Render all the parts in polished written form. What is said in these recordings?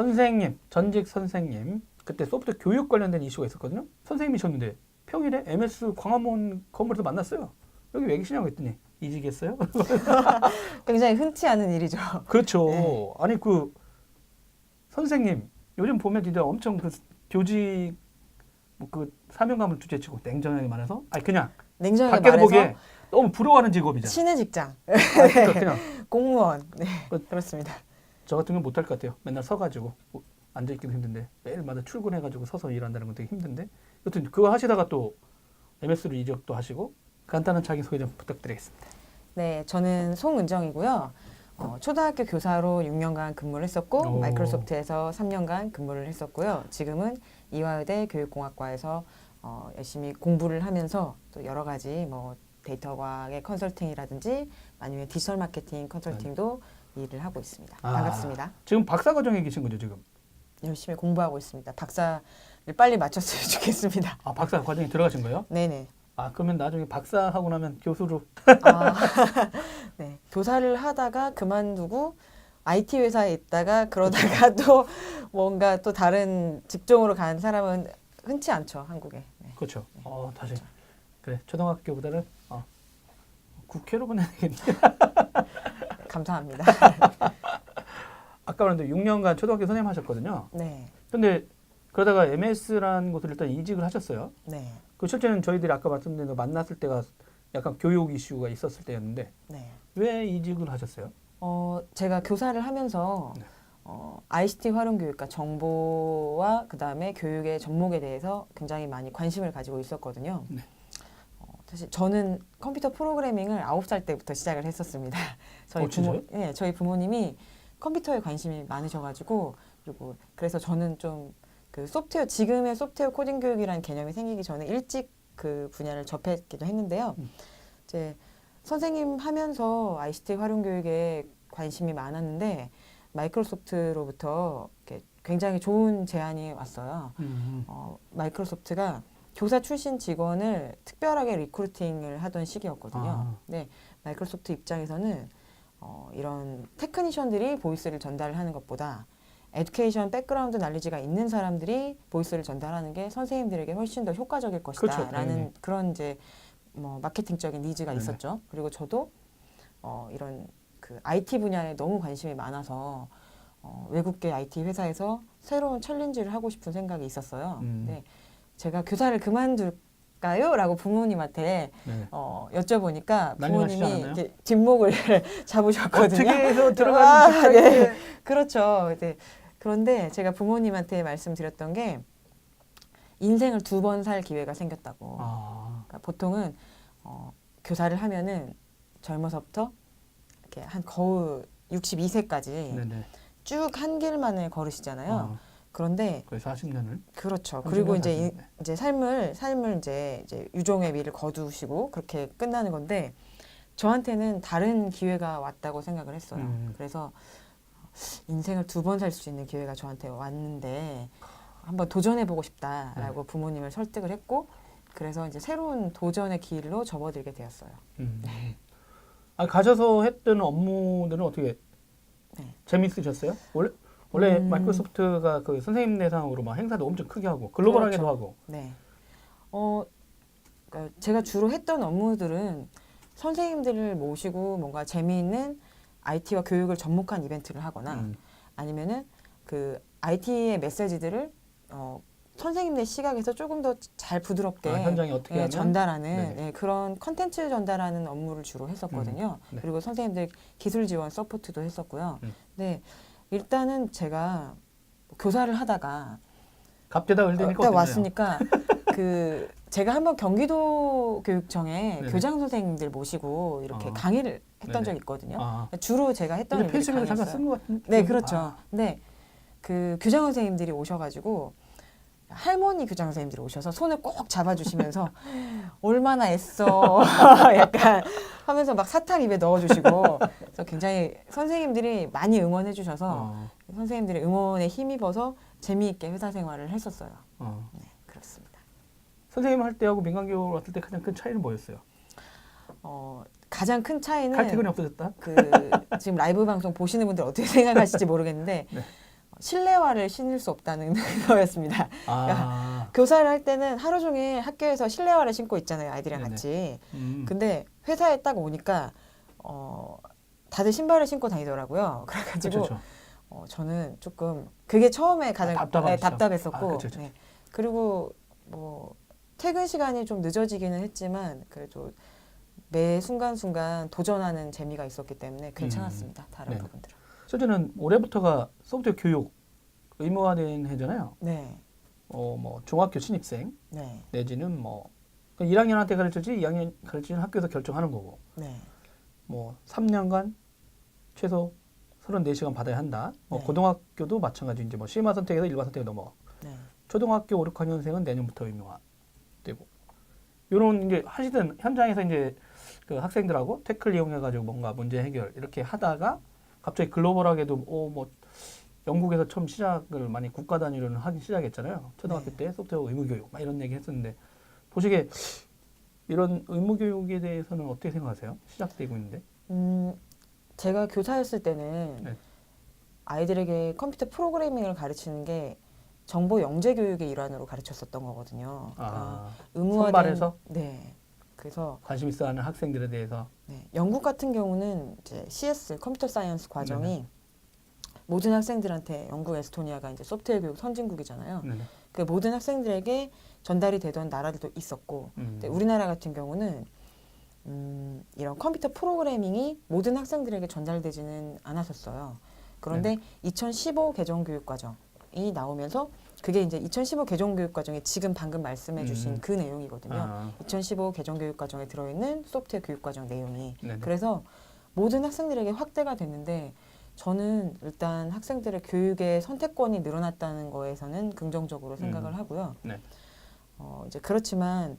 선생님, 전직 선생님, 그때 소프트 교육 관련된 이슈가 있었거든요. 선생님이셨는데 평일에 MS 광화문 건물에서 만났어요. 여기 왜 계시냐고 했더니 이직했어요? 굉장히 흔치 않은 일이죠. 그렇죠. 네. 아니 그 선생님 요즘 보면 진짜 엄청 그 교직 뭐그 사명감을 주제치고 냉정하게 말해서 아니 그냥 냉정하게 밖에서 말해서 보기에 너무 부러워하는 직업이잖아. 신의 직장, 아니, 그러니까 그냥 공무원. 네, 그- 그렇습니다. 저 같은 경우 못할 것 같아요. 맨날 서가지고 앉아있기도 힘든데 매일마다 출근해가지고 서서 일한다는 건 되게 힘든데 여튼 그거 하시다가 또 MS로 이적도 하시고 간단한 자기소개 좀 부탁드리겠습니다. 네, 저는 송은정이고요. 초등학교 교사로 6년간 근무를 했었고 오. 마이크로소프트에서 3년간 근무를 했었고요. 지금은 이화여대 교육공학과에서 열심히 공부를 하면서 또 여러 가지 뭐 데이터 과학의 컨설팅이라든지 아니면 디지털 마케팅 컨설팅도 일을 하고 있습니다. 아. 반갑습니다. 지금 박사 과정에 계신 거죠 지금? 열심히 공부하고 있습니다. 박사를 빨리 마쳤으면 좋겠습니다. 아 박사 과정에 들어가신 거예요? 네네. 아 그러면 나중에 박사 하고 나면 교수로 아, 네. 교사를 하다가 그만두고 IT 회사에 있다가 그러다가 또 뭔가 또 다른 직종으로 간 사람은 흔치 않죠, 한국에. 네. 그렇죠. 다시 그래 초등학교보다는 국회로 보내야 되겠네. 감사합니다. 아까 말했는데 6년간 초등학교 선생님 하셨거든요. 네. 근데 그러다가 MS라는 곳을 일단 이직을 하셨어요. 네. 그 실제는 저희들이 아까 말씀드린 거 만났을 때가 약간 교육 이슈가 있었을 때였는데 네. 왜 이직을 하셨어요? 제가 교사를 하면서 네. ICT 활용 교육, 그러니까 정보와 그다음에 교육의 접목에 대해서 굉장히 많이 관심을 가지고 있었거든요. 네. 사실 저는 컴퓨터 프로그래밍을 9살 때부터 시작을 했었습니다. 진짜요? 네, 저희 부모님이 컴퓨터에 관심이 많으셔가지고 그리고 그래서 저는 좀 그 지금의 소프트웨어 코딩 교육이라는 개념이 생기기 전에 일찍 그 분야를 접했기도 했는데요. 이제 선생님 하면서 ICT 활용 교육에 관심이 많았는데 마이크로소프트로부터 이렇게 굉장히 좋은 제안이 왔어요. 마이크로소프트가 교사 출신 직원을 특별하게 리크루팅을 하던 시기였거든요. 네, 마이크로소프트 입장에서는 이런 테크니션들이 보이스를 전달하는 것보다 에듀케이션 백그라운드 날리지가 있는 사람들이 보이스를 전달하는 게 선생님들에게 훨씬 더 효과적일 것이다라는 그렇죠. 네. 그런 이제 뭐 마케팅적인 니즈가 네네. 있었죠. 그리고 저도 이런 그 IT 분야에 너무 관심이 많아서 외국계 IT 회사에서 새로운 챌린지를 하고 싶은 생각이 있었어요. 근데 제가 교사를 그만둘까요? 라고 부모님한테 네. 여쭤보니까 난리 나시지 부모님이 않았나요? 이렇게 뒷목을 잡으셨거든요. 어떻게 해서 들어가는 네. 그렇죠. 네. 그런데 제가 부모님한테 말씀드렸던 게 인생을 2번 살 기회가 생겼다고. 그러니까 보통은 교사를 하면은 젊어서부터 이렇게 한 거의 62세까지 네네. 쭉 한 길만을 걸으시잖아요. 그런데 거의 40년을. 그렇죠. 30년 그리고 하시는데. 이제 삶을 이제 유종의 미를 거두시고 그렇게 끝나는 건데 저한테는 다른 기회가 왔다고 생각을 했어요. 그래서 인생을 2번 살 수 있는 기회가 저한테 왔는데 한번 도전해보고 싶다라고 부모님을 설득을 했고 그래서 이제 새로운 도전의 길로 접어들게 되었어요. 가셔서 했던 업무들은 어떻게 네. 재밌으셨어요? 원래 마이크로소프트가 그 선생님 대상으로 막 행사도 엄청 크게 하고 글로벌하게도 그렇죠. 하고. 네. 그러니까 제가 주로 했던 업무들은 선생님들을 모시고 뭔가 재미있는 IT와 교육을 접목한 이벤트를 하거나 아니면은 그 IT의 메시지들을 선생님의 시각에서 조금 더 잘 부드럽게 현장에 어떻게 하면 전달하는 그런 컨텐츠 전달하는 업무를 주로 했었거든요. 네. 그리고 선생님들 기술 지원 서포트도 했었고요. 네, 일단은 제가 교사를 하다가 갑자다 을대니까 딱 왔으니까 그 제가 한번 경기도 교육청에 네네. 교장 선생님들 모시고 이렇게 강의를 했던 네네. 적이 있거든요. 주로 제가 했던 일들이 필수면서 잠깐 강의였어요. 쓴 것 같은. 네, 그렇죠. 근데 그 교장 선생님들이 오셔가지고 할머니 교장 선생님들이 오셔서 손을 꼭 잡아주시면서 얼마나 애써 약간 하면서 막 사탕 입에 넣어주시고 그래서 굉장히 선생님들이 많이 응원해 주셔서 선생님들의 응원에 힘입어서 재미있게 회사 생활을 했었어요. 네, 그렇습니다. 선생님 할 때하고 민간교육 왔을 때 가장 큰 차이는 뭐였어요? 가장 큰 차이는 칼퇴근이 없어졌다? 지금 라이브 방송 보시는 분들 어떻게 생각하실지 모르겠는데 네. 실내화를 신을 수 없다는 거였습니다. 아, 교사를 할 때는 하루 종일 학교에서 실내화를 신고 있잖아요, 아이들이랑 네네. 같이. 근데 근데 회사에 딱 오니까 다들 신발을 신고 다니더라고요. 그래가지고 그렇죠. 저는 조금 그게 처음에 가장 답답하시죠? 답답했었고, 아, 그쵸. 네. 그리고 뭐 퇴근 시간이 좀 늦어지기는 했지만 그래도 매 순간순간 도전하는 재미가 있었기 때문에 괜찮았습니다. 다른 네네. 부분들은. 실제는 올해부터가 소프트웨어 교육 의무화된 해잖아요. 네, 뭐 중학교 신입생 네, 내지는 뭐 1학년한테 가르칠지 2학년 가르치는 학교에서 결정하는 거고, 네, 뭐 3년간 최소 34시간 받아야 한다. 네. 고등학교도 마찬가지 이제 뭐 심화 선택에서 일반 선택에 넘어. 네. 초등학교 5, 6학년생은 내년부터 의무화되고. 요런 이제 하시던 현장에서 이제 그 학생들하고 태클 이용해 가지고 뭔가 문제 해결 이렇게 하다가 갑자기 글로벌하게도 뭐 영국에서 처음 시작을 많이 국가 단위로는 하기 시작했잖아요. 초등학교 네. 때 소프트웨어 의무 교육 막 이런 얘기 했었는데 보시기에 이런 의무 교육에 대해서는 어떻게 생각하세요? 시작되고 있는데. 제가 교사였을 때는 네. 아이들에게 컴퓨터 프로그래밍을 가르치는 게 정보 영재 교육의 일환으로 가르쳤었던 거거든요. 아, 의무화된 선발해서 네. 그래서 관심 있어하는 학생들에 대해서. 네. 영국 같은 경우는 이제 CS 컴퓨터 사이언스 과정이 모든 학생들한테 영국 에스토니아가 이제 소프트웨어 교육 선진국이잖아요. 네네. 그 모든 학생들에게 전달이 되던 나라들도 있었고, 근데 우리나라 같은 경우는 이런 컴퓨터 프로그래밍이 모든 학생들에게 전달되지는 않았었어요. 그런데 2015 개정 교육 과정이 나오면서 그게 이제 2015 개정 교육 과정에 지금 방금 말씀해 주신 그 내용이거든요. 아, 2015 개정 교육 과정에 들어있는 소프트웨어 교육 과정 내용이. 네네. 그래서 모든 학생들에게 확대가 됐는데 저는 일단 학생들의 교육의 선택권이 늘어났다는 거에서는 긍정적으로 생각을 하고요. 네. 이제 그렇지만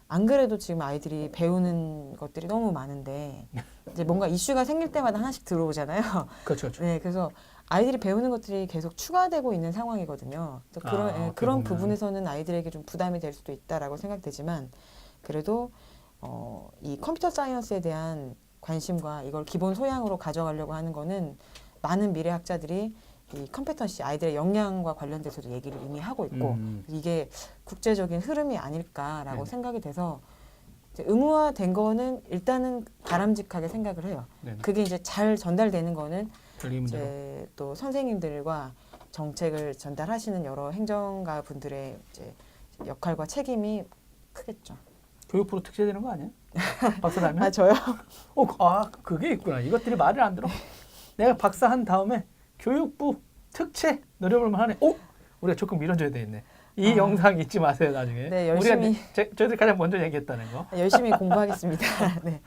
안 그래도 지금 아이들이 배우는 것들이 너무 많은데 이제 뭔가 이슈가 생길 때마다 하나씩 들어오잖아요. 그렇죠, 그렇죠. 네, 그래서 아이들이 배우는 것들이 계속 추가되고 있는 상황이거든요. 그래서 어떻게 그런 보면. 부분에서는 아이들에게 좀 부담이 될 수도 있다라고 생각되지만 그래도 이 컴퓨터 사이언스에 대한 관심과 이걸 기본 소양으로 가져가려고 하는 거는 많은 미래 학자들이 이 컴petency 아이들의 역량과 관련돼서도 얘기를 이미 하고 있고 이게 국제적인 흐름이 아닐까라고 네네. 생각이 돼서 이제 의무화된 거는 일단은 바람직하게 생각을 해요. 네네. 그게 이제 잘 전달되는 거는 분리 문제로. 이제 또 선생님들과 정책을 전달하시는 여러 행정가 분들의 이제 역할과 책임이 크겠죠. 교육부로 특채되는 거 아니야? 박사 달면? 아 저요? 그게 있구나. 이것들이 말을 안 들어. 내가 박사 한 다음에 교육부 특채 노려볼만 하네. 우리가 조금 밀어줘야 되겠네. 이 영상 잊지 마세요, 나중에. 네, 열심히. 우리가 저희들이 가장 먼저 얘기했다는 거. 열심히 공부하겠습니다. 네.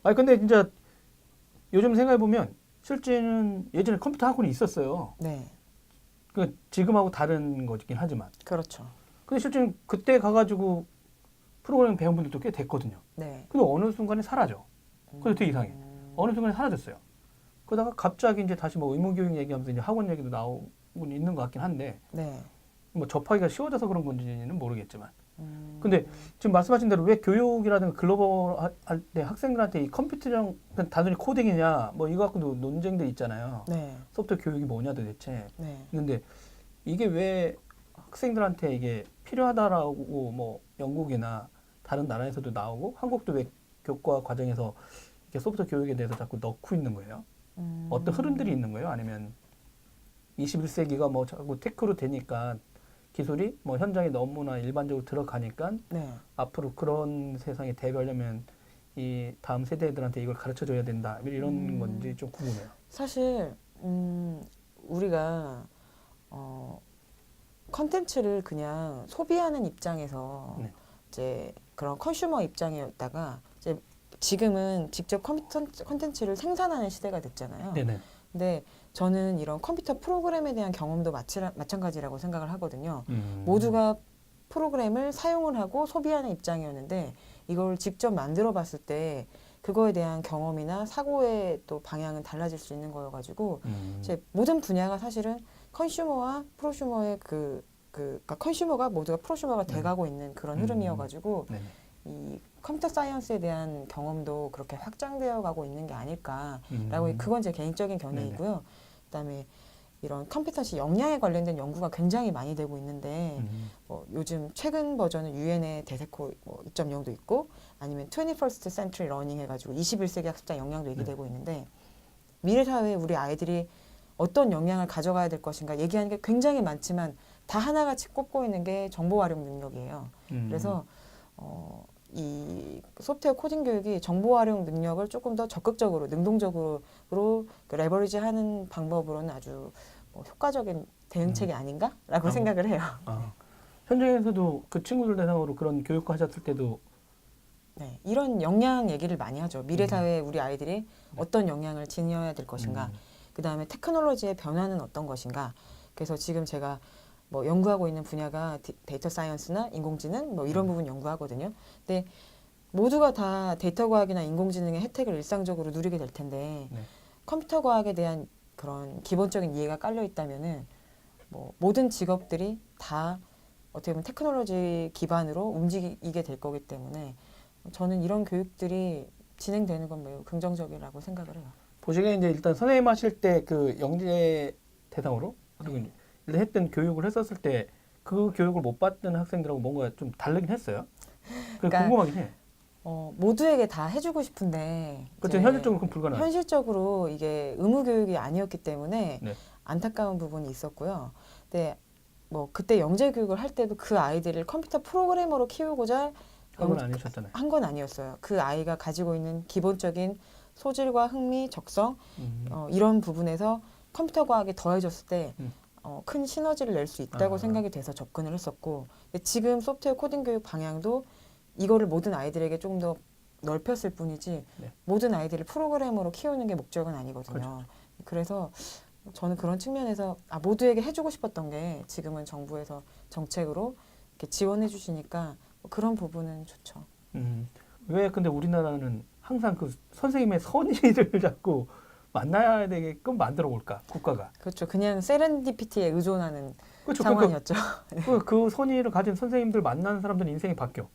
아니, 근데 진짜 요즘 생각해보면 실제는 예전에 컴퓨터 학원이 있었어요. 네, 그 지금하고 다른 거긴 하지만. 그렇죠. 근데 실제는 그때 가가지고 프로그래밍 배운 분들도 꽤 됐거든요. 네. 근데 어느 순간에 사라져. 그게 되게 이상해. 어느 순간에 사라졌어요. 그러다가 갑자기 이제 다시 뭐 의무교육 얘기하면서 이제 학원 얘기도 나오고 있는 것 같긴 한데, 네. 뭐 접하기가 쉬워져서 그런 건지는 모르겠지만. 근데 지금 말씀하신 대로 왜 교육이라든가 글로벌 할 때 학생들한테 이 컴퓨터랑 그냥 단순히 코딩이냐, 뭐 이거 갖고도 논쟁들 있잖아요. 네. 소프트웨어 교육이 뭐냐 도대체. 네. 근데 이게 왜 학생들한테 이게 필요하다라고 뭐 영국이나 다른 나라에서도 나오고 한국도 왜 교과 과정에서 이렇게 소프트웨어 교육에 대해서 자꾸 넣고 있는 거예요? 어떤 흐름들이 있는 거예요? 아니면 21세기가 뭐 자꾸 테크로 되니까 기술이 뭐 현장에 너무나 일반적으로 들어가니까 네. 앞으로 그런 세상에 대비하려면 이 다음 세대들한테 이걸 가르쳐 줘야 된다. 이런 건지 좀 궁금해요. 사실 우리가 컨텐츠를 그냥 소비하는 입장에서 네. 이제 그런 컨슈머 입장이었다가 이제 지금은 직접 컨텐츠를 생산하는 시대가 됐잖아요. 네네. 근데 저는 이런 컴퓨터 프로그램에 대한 경험도 마찬가지라고 생각을 하거든요. 모두가 프로그램을 사용을 하고 소비하는 입장이었는데 이걸 직접 만들어 봤을 때 그거에 대한 경험이나 사고의 또 방향은 달라질 수 있는 거여가지고 이제 모든 분야가 사실은 컨슈머와 프로슈머의 그러니까 컨슈머가 모두가 프로슈머가 돼가고 있는 그런 흐름이어가지고 네네. 이 컴퓨터 사이언스에 대한 경험도 그렇게 확장되어 가고 있는 게 아닐까라고 그건 제 개인적인 견해이고요. 그다음에 이런 컴퓨터시 역량에 관련된 연구가 굉장히 많이 되고 있는데 요즘 최근 버전은 유엔의 대세코 2.0도 있고 아니면 21st Century Learning 해가지고 21세기 학습자 역량도 얘기되고 있는데 미래 사회에 우리 아이들이 어떤 역량을 가져가야 될 것인가 얘기하는 게 굉장히 많지만 다 하나같이 꼽고 있는 게 정보 활용 능력이에요. 그래서 이 소프트웨어 코딩 교육이 정보 활용 능력을 조금 더 적극적으로 능동적으로 그 레버리지하는 방법으로는 아주 효과적인 대응책이 아닌가라고 생각을 해요. 현장에서도 그 친구들 대상으로 그런 교육 하셨을 때도 네, 이런 역량 얘기를 많이 하죠. 미래 사회에 우리 아이들이 어떤 역량을 지녀야 될 것인가. 그 다음에 테크놀로지의 변화는 어떤 것인가. 그래서 지금 제가 뭐 연구하고 있는 분야가 데이터 사이언스나 인공지능 뭐 이런 부분 연구하거든요. 근데 모두가 다 데이터 과학이나 인공지능의 혜택을 일상적으로 누리게 될 텐데 컴퓨터 과학에 대한 그런 기본적인 이해가 깔려 있다면은 뭐 모든 직업들이 다 어떻게 보면 테크놀로지 기반으로 움직이게 될 거기 때문에 저는 이런 교육들이 진행되는 건 매우 긍정적이라고 생각을 해요. 보시기에 이제 일단 선생님 하실 때 그 영재 대상으로 그리고 일단 했던 교육을 했었을 때 그 교육을 못 받던 학생들하고 뭔가 좀 다르긴 했어요. 그러니까 궁금하긴 해. 모두에게 다 해주고 싶은데 그렇죠. 이제 현실적으로 그건 불가능하죠. 현실적으로 이게 의무 교육이 아니었기 때문에 네. 안타까운 부분이 있었고요. 근데 뭐 그때 영재 교육을 할 때도 그 아이들을 컴퓨터 프로그래머로 키우고자 그건 아니셨잖아요. 한 건 아니었어요. 그 아이가 가지고 있는 기본적인 소질과 흥미, 적성 이런 부분에서 컴퓨터 과학이 더해졌을 때 큰 시너지를 낼 수 있다고 생각이 돼서 접근을 했었고 근데 지금 소프트웨어 코딩 교육 방향도 이거를 모든 아이들에게 조금 더 넓혔을 뿐이지 모든 아이들을 프로그래머로 키우는 게 목적은 아니거든요. 그렇죠. 그래서 저는 그런 측면에서 모두에게 해주고 싶었던 게 지금은 정부에서 정책으로 이렇게 지원해 주시니까 그런 부분은 좋죠. 왜 근데 우리나라는 항상 그 선생님의 선의를 자꾸 만나야 되게끔 만들어 볼까 국가가. 그렇죠. 그냥 세렌디피티에 의존하는 그렇죠. 상황이었죠. 그 선의를 가진 선생님들 만나는 사람들 인생이 바뀌어.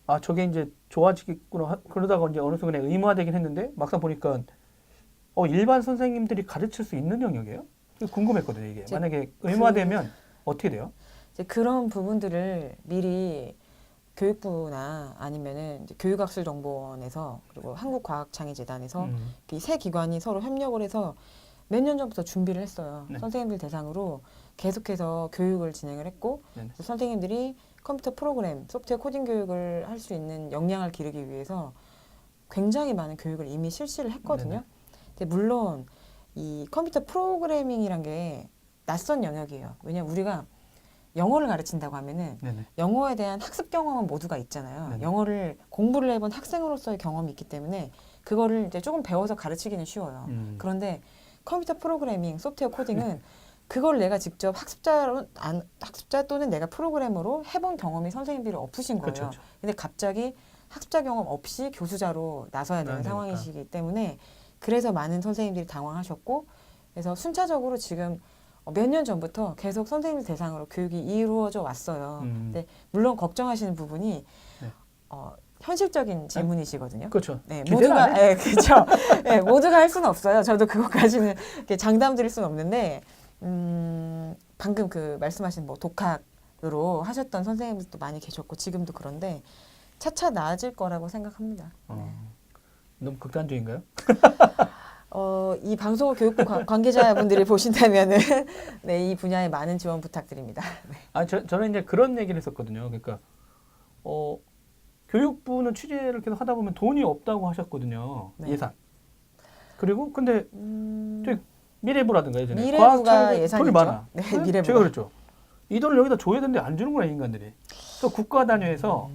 아 저게 이제 좋아지겠구나 그러다가 이제 어느 순간에 의무화되긴 했는데 막상 보니까 일반 선생님들이 가르칠 수 있는 영역이에요? 궁금했거든요 이게. 만약에 의무화되면 어떻게 돼요? 이제 그런 부분들을 미리 교육부나 아니면은 이제 교육학술정보원에서 그리고 한국과학창의재단에서 이 세 기관이 서로 협력을 해서 몇 년 전부터 준비를 했어요. 선생님들 대상으로 계속해서 교육을 진행을 했고 선생님들이 컴퓨터 프로그램, 소프트웨어 코딩 교육을 할 수 있는 역량을 기르기 위해서 굉장히 많은 교육을 이미 실시를 했거든요. 근데 물론 이 컴퓨터 프로그래밍이란 게 낯선 영역이에요. 왜냐하면 우리가 영어를 가르친다고 하면은 영어에 대한 학습 경험은 모두가 있잖아요. 영어를 공부를 해본 학생으로서의 경험이 있기 때문에 그거를 이제 조금 배워서 가르치기는 쉬워요. 그런데 컴퓨터 프로그래밍, 소프트웨어 코딩은 그걸 내가 직접 학습자 또는 내가 프로그래머로 해본 경험이 선생님들이 없으신 거예요. 그렇죠. 근데 갑자기 학습자 경험 없이 교수자로 나서야 되는 상황이시기 때문에 그래서 많은 선생님들이 당황하셨고 그래서 순차적으로 지금 몇 년 전부터 계속 선생님들 대상으로 교육이 이루어져 왔어요. 근데 물론 걱정하시는 부분이 현실적인 질문이시거든요. 그렇죠. 네, 모두가 그렇죠. 네, 모두가 할 수는 없어요. 저도 그것까지는 이렇게 장담 드릴 수는 없는데 방금 그 말씀하신 뭐 독학으로 하셨던 선생님들도 많이 계셨고 지금도 그런데 차차 나아질 거라고 생각합니다. 너무 극단적인가요? 이 방송을 교육부 관계자분들이 보신다면은 네, 이 분야에 많은 지원 부탁드립니다. 네. 저는 이제 그런 얘기를 했었거든요. 그러니까 교육부는 취재를 계속 하다 보면 돈이 없다고 하셨거든요. 예산. 그리고 근데 미래부라든가 예전에 미래부가 예산이 돈이 많아. 네, 미래부가. 제가 그랬죠. 이 돈을 여기다 줘야 되는데 안 주는구나 인간들이. 그래서 국가 단위에서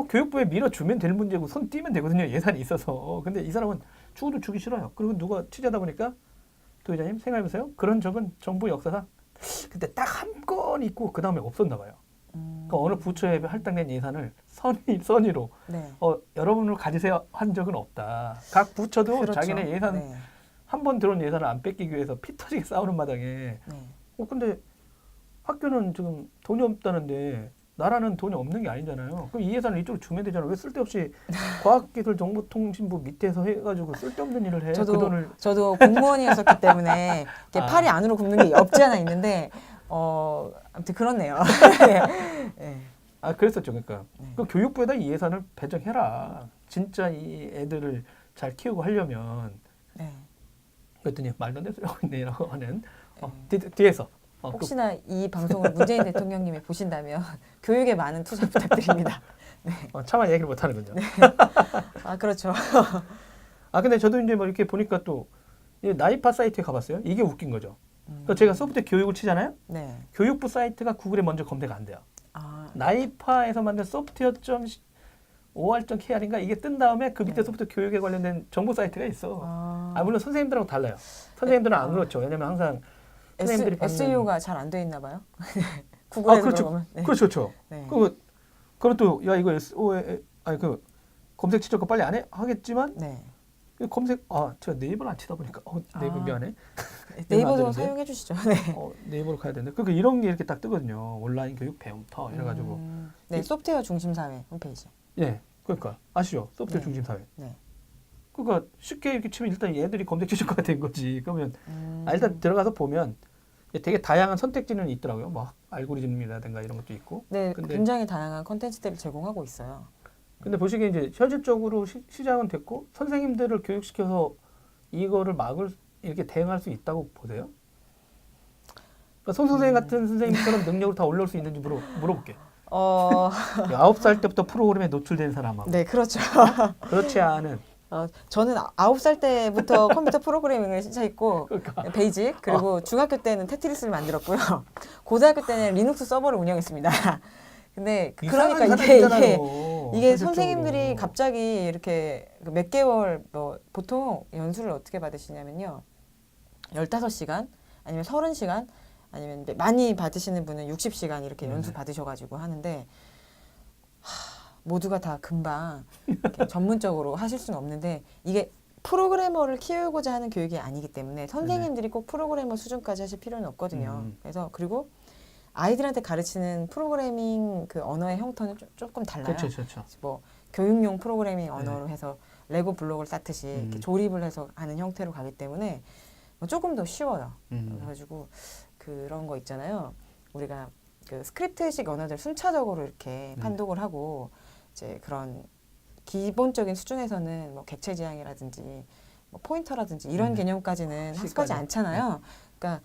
교육부에 밀어주면 될 문제고 손 띄면 되거든요. 예산이 있어서. 근데 이 사람은 주고도 주기 싫어요. 그리고 누가 취재하다 보니까 도의자님 생각해보세요. 그런 적은 정부 역사상 그때 딱 한 건 있고 그 다음에 없었나 봐요. 그러니까 어느 부처에 할당된 예산을 선의로 여러분을 가지세요 한 적은 없다. 각 부처도 그렇죠. 자기네 예산 한 번 들어온 예산을 안 뺏기기 위해서 피 터지게 싸우는 마당에 근데 학교는 지금 돈이 없다는데 나라는 돈이 없는 게 아니잖아요. 그럼 이 예산을 이쪽으로 주면 되잖아요. 왜 쓸데없이 과학기술정보통신부 밑에서 해가지고 쓸데없는 일을 해? 그 돈을 저도 공무원이었었기 때문에 이렇게 아. 팔이 안으로 굽는 게 없지 않아 있는데 아무튼 그렇네요. 네. 아 그랬었죠. 그러니까 네. 그 교육부에다 이 예산을 배정해라. 진짜 이 애들을 잘 키우고 하려면 네. 그랬더니 말도 안 되는 소리 하고 있네라고 하는 네. 뒤에서 혹시나 이 방송을 문재인 대통령님이 보신다면 교육에 많은 투자 부탁드립니다. 차마 얘기를 못 하는군요. 아 그렇죠. 아 근데 저도 이제 뭐 이렇게 보니까 또 이 나이파 사이트에 가봤어요. 이게 웃긴 거죠. 그러니까 제가 소프트웨어 교육을 치잖아요. 네. 교육부 사이트가 구글에 먼저 검색 안 돼요. 아, 나이파에서 만든 software.or.kr인가 이게 뜬 다음에 그 밑에 네. 소프트웨어 교육에 관련된 정보 사이트가 있어. 아, 물론 선생님들하고 달라요. 선생님들은 안 그렇죠. 왜냐면 항상 선생님들이 받는 SEO가 잘 안 돼 있나 봐요. 구글에서 그렇죠. 들어가면. 네. 그렇죠, 그렇죠. 네. 그럼 또 야 이거 SO에 아니 그 검색 치죠. 거 빨리 안 해 하겠지만 네. 검색 제가 네이버를 안 치다 보니까 네이버 미안해. 네이버도 되는데? 사용해 주시죠. 네. 네이버로 가야 되는데 그러니까 이런 게 이렇게 딱 뜨거든요. 온라인 교육 배움터 이래가지고 네, 소프트웨어 중심 사회 홈페이지. 예 그러니까 아시죠? 소프트웨어 네. 중심 사회. 네. 그러니까 쉽게 이렇게 치면 일단 얘들이 검색 지수가 된 거지. 그러면 일단 들어가서 보면 되게 다양한 선택지는 있더라고요. 뭐 알고리즘이라든가 이런 것도 있고. 네, 근데 굉장히 다양한 컨텐츠들을 제공하고 있어요. 근데 보시기에 이제 현실적으로 시장은 됐고 선생님들을 교육시켜서 이거를 이렇게 대응할 수 있다고 보세요? 그러니까 손 선생님 같은 선생님처럼 능력을 다 올려올 수 있는지 물어볼게. 9살 때부터 프로그램에 노출된 사람하고 네, 그렇죠. 그렇지 않은 저는 9살 때부터 컴퓨터 프로그래밍을 시작했고 그러니까 베이직 그리고 중학교 때는 테트리스를 만들었고요. 고등학교 때는 리눅스 서버를 운영했습니다. 근데 그러니까 이게 선생님들이 갑자기 이렇게 몇 개월 뭐 보통 연수를 어떻게 받으시냐면요. 15시간 아니면 30시간 아니면 이제 많이 받으시는 분은 60시간 이렇게 연수 받으셔가지고 하는데 모두가 다 금방 이렇게 전문적으로 하실 수는 없는데 이게 프로그래머를 키우고자 하는 교육이 아니기 때문에 선생님들이 꼭 프로그래머 수준까지 하실 필요는 없거든요. 그래서 그리고 아이들한테 가르치는 프로그래밍 그 언어의 형태는 조금 달라요. 그렇죠. 뭐 교육용 프로그래밍 언어로 해서 레고 블록을 쌓듯이 이렇게 조립을 해서 하는 형태로 가기 때문에 조금 더 쉬워요. 그래가지고 그런 거 있잖아요. 우리가 그 스크립트식 언어들 순차적으로 이렇게 판독을 하고 이제 그런 기본적인 수준에서는 뭐 객체 지향이라든지 뭐 포인터라든지 이런 개념까지는 학습하지 않잖아요. 그러니까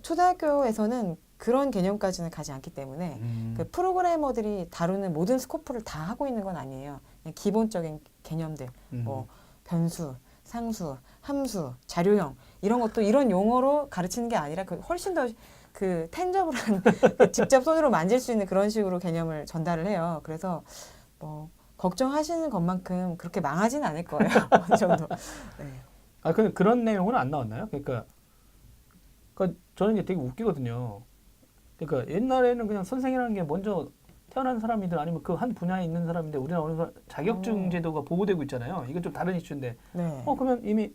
초등학교에서는 그런 개념까지는 가지 않기 때문에 그 프로그래머들이 다루는 모든 스코프를 다 하고 있는 건 아니에요. 그냥 기본적인 개념들, 뭐 변수, 상수, 함수, 자료형 이런 것도 이런 용어로 가르치는 게 아니라 그 훨씬 더 그 텐저블한 직접 손으로 만질 수 있는 그런 식으로 개념을 전달을 해요. 그래서 뭐 걱정하시는 것만큼 그렇게 망하지는 않을 거예요. 어느 정도. 네. 근데 그런 내용은 안 나왔나요? 그러니까 저는 이제 되게 웃기거든요. 그러니까 옛날에는 그냥 선생이라는 게 먼저 태어난 사람이든 아니면 그 한 분야에 있는 사람인데 우리는 어느 자격증 제도가 보호되고 있잖아요. 이건 좀 다른 이슈인데. 네. 그러면 이미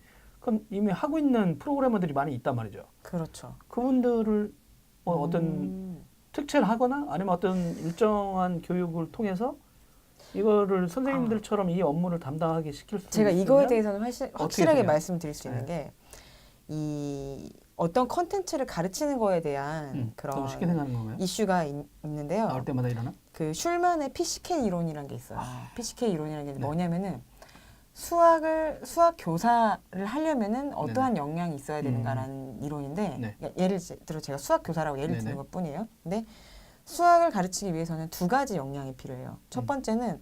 하고 있는 프로그래머들이 많이 있단 말이죠. 그렇죠. 그분들을 어떤 특채를 하거나 아니면 어떤 일정한 교육을 통해서 이거를 선생님들처럼 이 업무를 담당하게 시킬 수 제가 있으면 이거에 대해서는 확실하게 돼요? 말씀드릴 수 있는 게 이 어떤 컨텐츠를 가르치는 거에 대한 너무 쉽게 생각하는 건가요? 이슈가 있는데요. 나올 때마다 일어나? 그 슐만의 PCK 이론이라는 게 있어요. PCK 이론이라는 게 뭐냐면은 수학 교사를 하려면은 어떠한 역량이 있어야 되는가라는 이론인데 그러니까 예를 들어 제가 수학 교사라고 예를 드는 것뿐이에요. 근데 수학을 가르치기 위해서는 두 가지 역량이 필요해요. 첫 번째는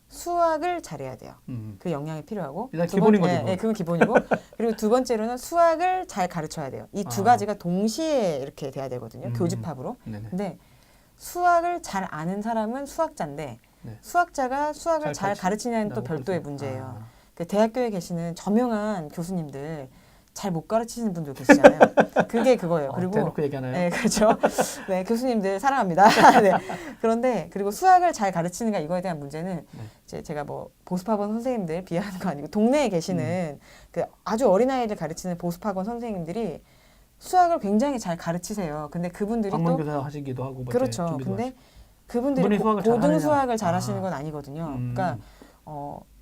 수학을 잘해야 돼요. 그 역량이 필요하고 일단 기본인 거죠. 네, 그건 기본이고 그리고 두 번째로는 수학을 잘 가르쳐야 돼요. 이 두 가지가 동시에 이렇게 돼야 되거든요. 교집합으로. 근데 수학을 잘 아는 사람은 수학자인데 수학자가 수학을 잘 가르치냐는 또 별도의 문제예요. 그 대학교에 계시는 저명한 교수님들 잘 못 가르치시는 분들 계시잖아요. 그게 그거예요. 그리고 대놓고 얘기하나요? 네, 그렇죠. 네, 교수님들 사랑합니다. 네. 그런데 그리고 수학을 잘 가르치는가 이거에 대한 문제는 제가 뭐 보습학원 선생님들 비하하는 거 아니고 동네에 계시는 그 아주 어린 아이들 가르치는 보습학원 선생님들이 수학을 굉장히 잘 가르치세요. 근데 그분들이 방문교사 하시기도 하고 그렇죠. 근데 그분들이 그분이 수학을 고등 잘하느냐. 수학을 잘하시는 아. 건 아니거든요. 그러니까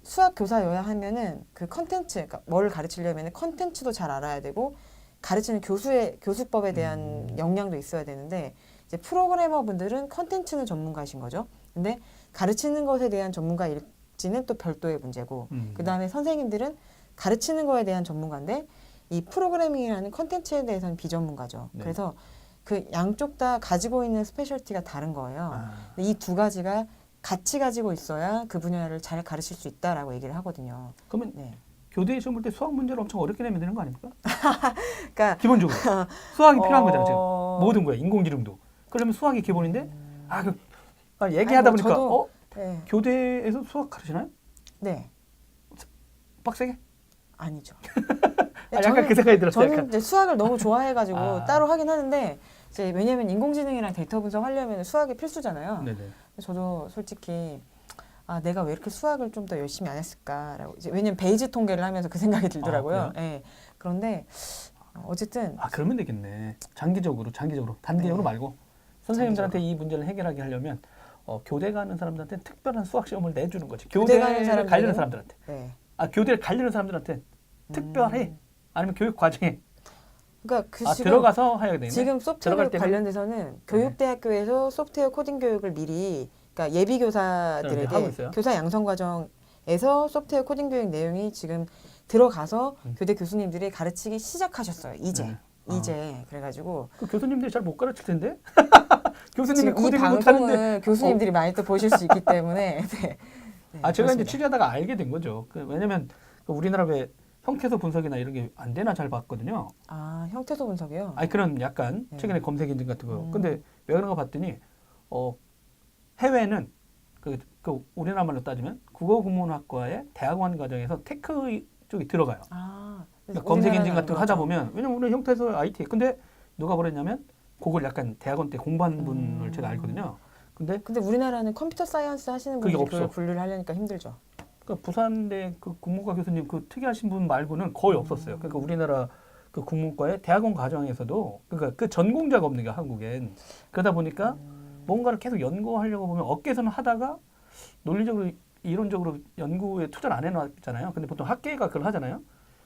수학 교사여야 하면은 그 컨텐츠, 그러니까 뭘 가르치려면 컨텐츠도 잘 알아야 되고 가르치는 교수법에 대한 역량도 있어야 되는데 이제 프로그래머 분들은 컨텐츠는 전문가이신 거죠. 근데 가르치는 것에 대한 전문가일지는 또 별도의 문제고 그 다음에 선생님들은 가르치는 거에 대한 전문가인데 이 프로그래밍이라는 컨텐츠에 대해서는 비전문가죠. 네. 그래서 그 양쪽 다 가지고 있는 스페셜티가 다른 거예요. 아. 이 두 가지가 같이 가지고 있어야 그 분야를 잘 가르칠 수 있다라고 얘기를 하거든요. 그러면 네. 교대에 시험 볼 때 수학 문제를 엄청 어렵게 내면 되는 거 아닙니까? 그러니까 기본적으로 수학이 필요한 거잖아요. 지금 어, 모든 거야. 인공지능도. 그러면 수학이 기본인데 얘기하다 아니, 뭐 보니까 저도- 네. 교대에서 수학 가르치나요? 네. 빡세게? 아니죠. 약간 그 생각이 들었어요. 저는 약간. 이제 수학을 너무 좋아해가지고 아. 따로 하긴 하는데 이제 왜냐하면 인공지능이랑 데이터 분석하려면 수학이 필수잖아요. 네네. 저도 솔직히 내가 왜 이렇게 수학을 좀 더 열심히 안 했을까라고 이제 왜냐면 베이지 통계를 하면서 그 생각이 들더라고요. 예. 그런데 어쨌든 그러면 되겠네. 장기적으로 단기적으로 네. 말고 선생님들한테 이 문제를 해결하게 하려면 교대 가는 사람들한테 특별한 수학 시험을 내주는 거지. 교대 가는 교대를 가려는 사람들한테. 네. 교대를 가려는 사람들한테 특별히 아니면 교육 과정에 그러니까 그 지금 들어가서 해야 되겠네. 지금 소프트웨어 들어갈 때는- 관련돼서는 교육대학교에서 소프트웨어 코딩 교육을 미리 그러니까 예비 하고 교사들에게 있어요? 교사 양성 과정에서 소프트웨어 코딩 교육 내용이 지금 들어가서 교대 교수님들이 가르치기 시작하셨어요. 이제 네. 이제 그래가지고 그 교수님들이 잘 못 가르칠 텐데. 교수님이 지금 이 코딩을 못 하는데. 방송을 교수님들이 많이 또 보실 수 있기 때문에 네. 네, 제가 이제 그렇습니다. 취재하다가 알게 된 거죠. 왜냐면 우리나라 왜 형태소 분석이나 이런 게 안 되나 잘 봤거든요. 형태소 분석이요. 그런 약간 네. 최근에 검색 인증 같은 거. 근데 왜 그런가 봤더니 해외는 그 우리나라 말로 따지면 국어국문학과의 대학원 과정에서 테크 쪽이 들어가요. 그래서 검색 인증 우리나라는 같은 거 안 하다 그렇죠. 보면 왜냐면 우리는 형태소 IT 근데 누가 버렸냐면 그걸 약간 대학원 때 공부한 분을 제가 알거든요. 근데 우리나라는 컴퓨터 사이언스 하시는 그게 분들이 그걸 없어. 분류를 하려니까 힘들죠. 부산대 그 국문과 교수님 그 특이하신 분 말고는 거의 없었어요. 그러니까 우리나라 그 국문과의 대학원 과정에서도 그러니까 그 전공자가 없는 게 한국엔 그러다 보니까 뭔가를 계속 연구하려고 보면 업계에서는 하다가 논리적으로 이론적으로 연구에 투자를 안 해놨잖아요. 근데 보통 학계가 그걸 하잖아요.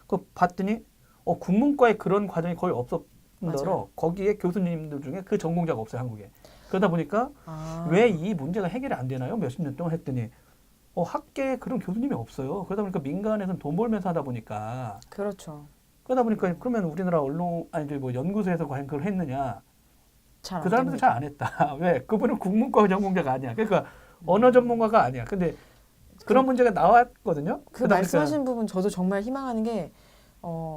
그거 봤더니 국문과에 그런 과정이 거의 없었더러 맞아요. 거기에 교수님들 중에 그 전공자가 없어요 한국에. 그러다 보니까 왜 이 문제가 해결이 안 되나요? 몇십 년 동안 했더니 학계에 그런 교수님이 없어요. 그러다 보니까 민간에서는 돈 벌면서 하다 보니까 그렇죠. 그러다 보니까 그러면 우리나라 언론 뭐 연구소에서 과연 그걸 했느냐? 잘 그 사람들은 잘 안 했다. 왜? 그분은 국문과 전공자가 아니야. 그러니까 언어 전문가가 아니야. 근데 그런 문제가 나왔거든요. 그 말씀하신 부분 저도 정말 희망하는 게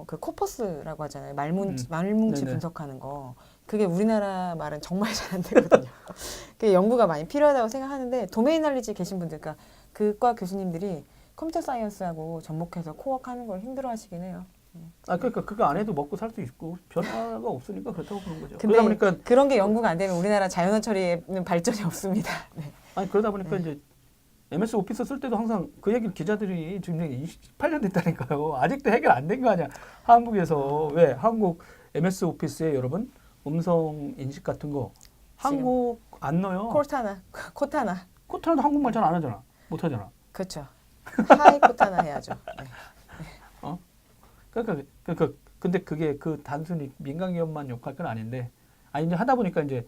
그 코퍼스라고 하잖아요. 말문치 네네. 분석하는 거. 그게 우리나라 말은 정말 잘 안 되거든요. 그게 연구가 많이 필요하다고 생각하는데 도메인 날리지 계신 분들, 그러니까 그과 교수님들이 컴퓨터 사이언스하고 접목해서 코어하는 걸 힘들어하시긴 해요. 그러니까 그거 안 해도 먹고 살 수 있고 변화가 없으니까 그렇다고 보는 거죠. 근데 그러다 보니까 그런 게 연구가 안 되면 우리나라 자연어 처리에는 발전이 없습니다. 네. 그러다 보니까 이제 MS 오피스 쓸 때도 항상 그 얘기를 기자들이 지금 28년 됐다니까요. 아직도 해결 안 된 거 아니야. 한국에서 왜 한국 MS 오피스에 여러분 음성 인식 같은 거 한국 안 넣어요. 코타나. 코타나도 한국말 잘 안 하잖아. 못 하잖아. 그렇죠. 하이 코타나 해야죠. 네. 그러니까 근데 그게 그 단순히 민간 기업만 욕할 건 아닌데 이제 하다 보니까 이제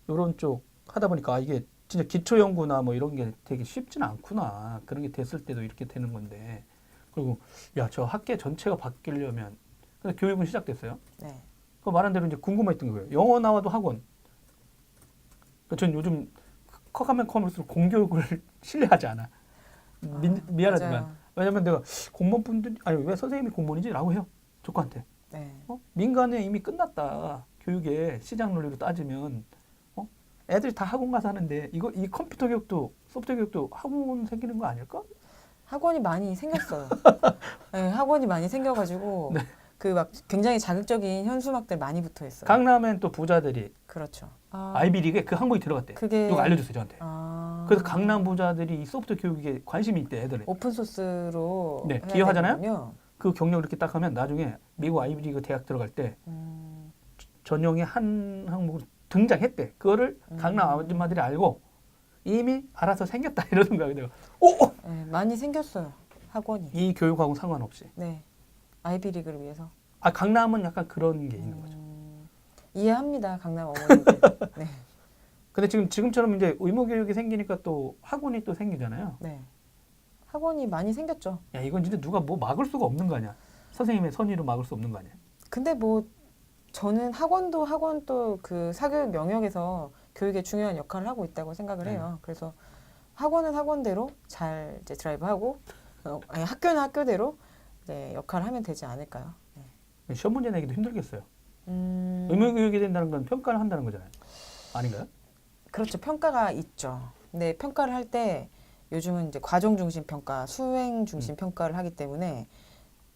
이런 쪽 하다 보니까 이게 진짜 기초 연구나 뭐 이런 게 되게 쉽지는 않구나. 그런 게 됐을 때도 이렇게 되는 건데. 그리고 저 학계 전체가 바뀌려면 근데 교육은 시작됐어요. 네. 그 말한 대로 이제 궁금했던 거예요. 영어 나와도 학원. 전 요즘 커가면 커갈수록 공교육을 신뢰하지 않아. 미안하지만 맞아요. 왜냐면 내가 공무원분들이 왜 선생님이 공무원이지라고 해요. 조카한테. 네. 민간에 이미 끝났다. 교육의 시장 논리로 따지면 애들이 다 학원 가서 하는데 이 컴퓨터 교육도 소프트웨어 교육도 학원 생기는 거 아닐까? 학원이 많이 생겼어요. 네, 학원이 많이 생겨가지고 네. 그 막 굉장히 자극적인 현수막들 많이 붙어 있어요. 강남엔 또 부자들이 그렇죠. 아이비리그에 그 항목이 들어갔대. 그게 누가 알려줬어요 저한테. 그래서 그래서 강남 부자들이 이 소프트웨어 교육에 관심이 있대 애들이. 오픈 소스로 네, 해야 기여하잖아요? 되거든요. 그 경력 이렇게 딱 하면 나중에 미국 아이비리그 대학 들어갈 때 전형의 한 항목으로 등장했대. 그거를 강남 아줌마들이 알고 이미 알아서 생겼다 이러는 거야. 내가 오! 네, 많이 생겼어요. 학원이. 이 교육하고 상관없이. 네. 아이비리그를 위해서. 아 강남은 약간 그런 게 있는 거죠. 이해합니다. 강남 어머니들. 네. 근데 지금처럼 이제 의무 교육이 생기니까 또 학원이 또 생기잖아요. 네. 학원이 많이 생겼죠. 야 이건 진짜 누가 뭐 막을 수가 없는 거 아니야. 선생님의 선의로 막을 수 없는 거 아니야. 근데 뭐 저는 학원도 그 사교육 영역에서 교육에 중요한 역할을 하고 있다고 생각을 해요. 그래서 학원은 학원대로 잘 이제 드라이브하고 아니, 학교는 학교대로 네, 역할을 하면 되지 않을까요? 네. 시험 문제 내기도 힘들겠어요. 의무 교육이 된다는 건 평가를 한다는 거잖아요. 아닌가요? 그렇죠. 평가가 있죠. 근데 평가를 할 때 요즘은 이제 과정 중심 평가, 수행 중심 평가를 하기 때문에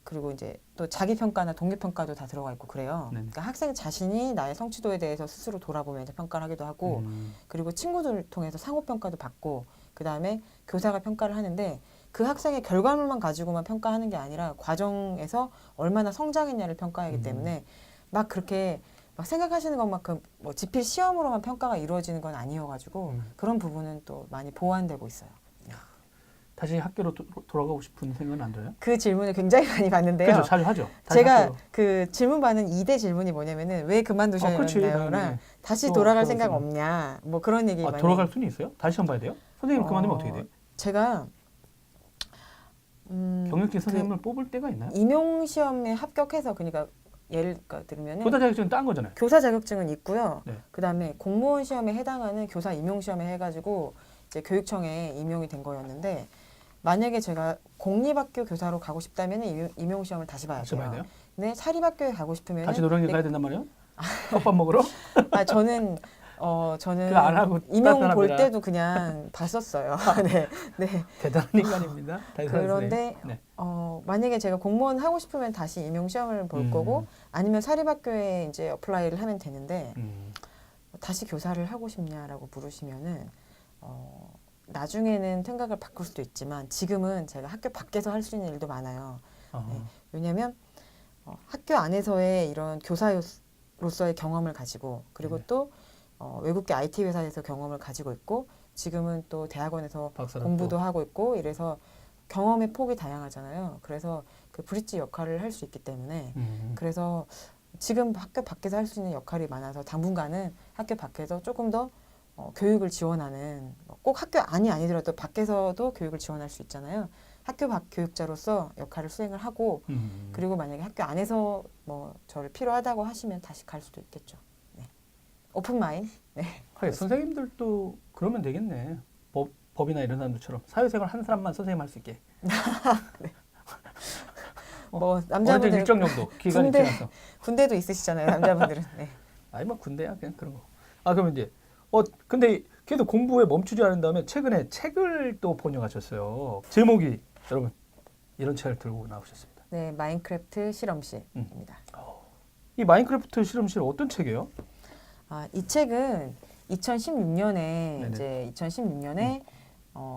그리고 이제 또 자기 평가나 동료 평가도 다 들어가 있고 그래요. 네네. 그러니까 학생 자신이 나의 성취도에 대해서 스스로 돌아보면서 평가를 하기도 하고 그리고 친구들을 통해서 상호 평가도 받고 그 다음에 교사가 평가를 하는데 그 학생의 결과물만 가지고만 평가하는 게 아니라 과정에서 얼마나 성장했냐를 평가하기 때문에 막 그렇게 막 생각하시는 것만큼 뭐 지필 시험으로만 평가가 이루어지는 건 아니어가지고 그런 부분은 또 많이 보완되고 있어요. 다시 학교로 돌아가고 싶은 생각은 안 들어요? 그 질문을 굉장히 많이 받는데요. 그렇죠. 자주 하죠. 다시 제가 학교로. 그 질문 받는 2대 질문이 뭐냐면은 왜 그만두셨나요랑 다시 또 돌아갈 돌아가시면. 생각 없냐 뭐 그런 얘기 많이. 돌아갈 수는 있어요? 다시 시험 봐야 돼요? 선생님 그만두면 어떻게 돼요? 제가 경력직 선생님을 뽑을 때가 있나요? 임용 시험에 합격해서 그러니까 예를 들면은 교사 자격증 딴 거잖아요. 교사 자격증은 있고요. 네. 그다음에 공무원 시험에 해당하는 교사 임용 시험에 해가지고 이제 교육청에 임용이 된 거였는데 만약에 제가 공립학교 교사로 가고 싶다면 임용 시험을 다시 봐야 다시 봐야 돼요. 돼요? 근데 사립학교에 가고 싶으면 다시 노량진 가야 된단 말이에요? 컵밥 먹으러? 저는 그거 안 하고 임용 볼 따뜻합니다. 때도 그냥 봤었어요. 네, 네. 대단한 인간입니다. 그런데 네. 만약에 제가 공무원 하고 싶으면 다시 임용 시험을 볼 거고 아니면 사립학교에 이제 어플라이를 하면 되는데 다시 교사를 하고 싶냐라고 물으시면은 나중에는 생각을 바꿀 수도 있지만 지금은 제가 학교 밖에서 할 수 있는 일도 많아요. 네. 왜냐하면 학교 안에서의 이런 교사로서의 경험을 가지고 그리고 또 외국계 IT 회사에서 경험을 가지고 있고 지금은 또 대학원에서 공부도 하고 있고 이래서 경험의 폭이 다양하잖아요. 그래서 그 브릿지 역할을 할 수 있기 때문에 그래서 지금 학교 밖에서 할 수 있는 역할이 많아서 당분간은 학교 밖에서 조금 더 교육을 지원하는 꼭 학교 안이 아니더라도 밖에서도 교육을 지원할 수 있잖아요. 학교 밖 교육자로서 역할을 수행을 하고 그리고 만약에 학교 안에서 뭐 저를 필요하다고 하시면 다시 갈 수도 있겠죠. 네. 오픈 마인. 네. 하긴 선생님들도 그러면 되겠네. 법이나 이런 사람들처럼 사회생활 한 사람만 선생님 할 수 있게. 네. 뭐 어느 남자분들 일정 정도 기간이 지나서. 군대도 있으시잖아요. 남자분들은. 네. 아니 뭐 군대야 그냥 그런 거. 그러면 이제 근데 걔도 공부에 멈추지 않은 다음에 최근에 책을 또 번역하셨어요. 제목이 여러분 이런 책을 들고 나오셨습니다. 네, 마인크래프트 실험실입니다. 이 마인크래프트 실험실 어떤 책이에요? 이 책은 2016년에 네네. 이제 2016년에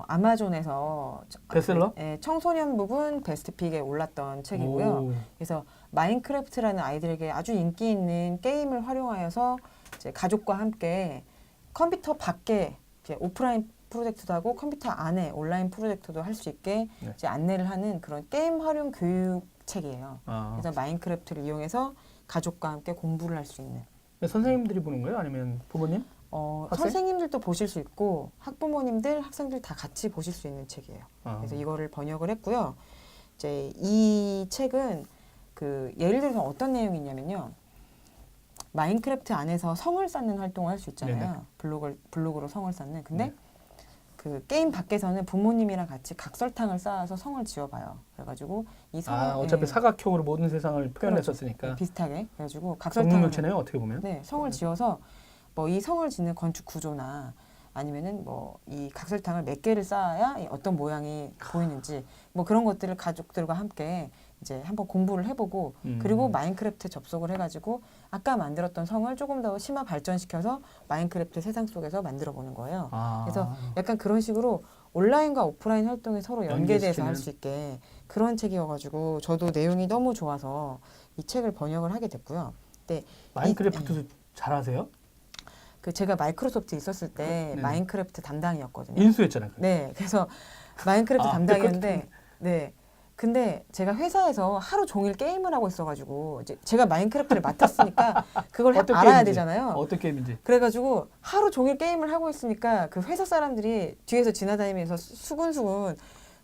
아마존에서 베스트셀러? 네, 청소년 부분 베스트픽에 올랐던 책이고요. 오. 그래서 마인크래프트라는 아이들에게 아주 인기 있는 게임을 활용하여서 이제 가족과 함께 컴퓨터 밖에 이제 오프라인 프로젝트도 하고 컴퓨터 안에 온라인 프로젝트도 할 수 있게 네. 이제 안내를 하는 그런 게임 활용 교육 책이에요. 아. 그래서 마인크래프트를 이용해서 가족과 함께 공부를 할 수 있는. 선생님들이 보는 거예요? 아니면 부모님? 학생? 선생님들도 보실 수 있고 학부모님들, 학생들 다 같이 보실 수 있는 책이에요. 그래서 이거를 번역을 했고요. 이제 이 책은 예를 들어서 어떤 내용이 있냐면요. 마인크래프트 안에서 성을 쌓는 활동을 할 수 있잖아요. 블록으로 성을 쌓는. 근데 그 게임 밖에서는 부모님이랑 같이 각설탕을 쌓아서 성을 지어봐요. 그래가지고 이 성을 어차피 사각형으로 모든 세상을 표현했었으니까. 그렇죠. 비슷하게. 그래가지고 정육면체네요 어떻게 보면. 네, 성을 지어서 뭐 이 성을 짓는 건축 구조나 아니면은 뭐 이 각설탕을 몇 개를 쌓아야 어떤 모양이 보이는지 뭐 그런 것들을 가족들과 함께 이제 한번 공부를 해보고 그리고 마인크래프트에 접속을 해가지고 아까 만들었던 성을 조금 더 심화 발전시켜서 마인크래프트 세상 속에서 만들어 보는 거예요. 그래서 약간 그런 식으로 온라인과 오프라인 활동이 서로 연계돼서 할 수 있게 그런 책이어가지고 저도 내용이 너무 좋아서 이 책을 번역을 하게 됐고요. 근데 마인크래프트도 잘하세요? 그 제가 마이크로소프트 있었을 때 네네. 마인크래프트 담당이었거든요. 인수했잖아요. 네, 그래서 마인크래프트 아, 담당이었는데, 네. 근데 제가 회사에서 하루 종일 게임을 하고 있어가지고 이제 제가 마인크래프트를 맡았으니까 그걸 어떤 알아야 게임인지, 되잖아요. 어떤 게임인지. 그래가지고 하루 종일 게임을 하고 있으니까 그 회사 사람들이 뒤에서 지나다니면서 수근수근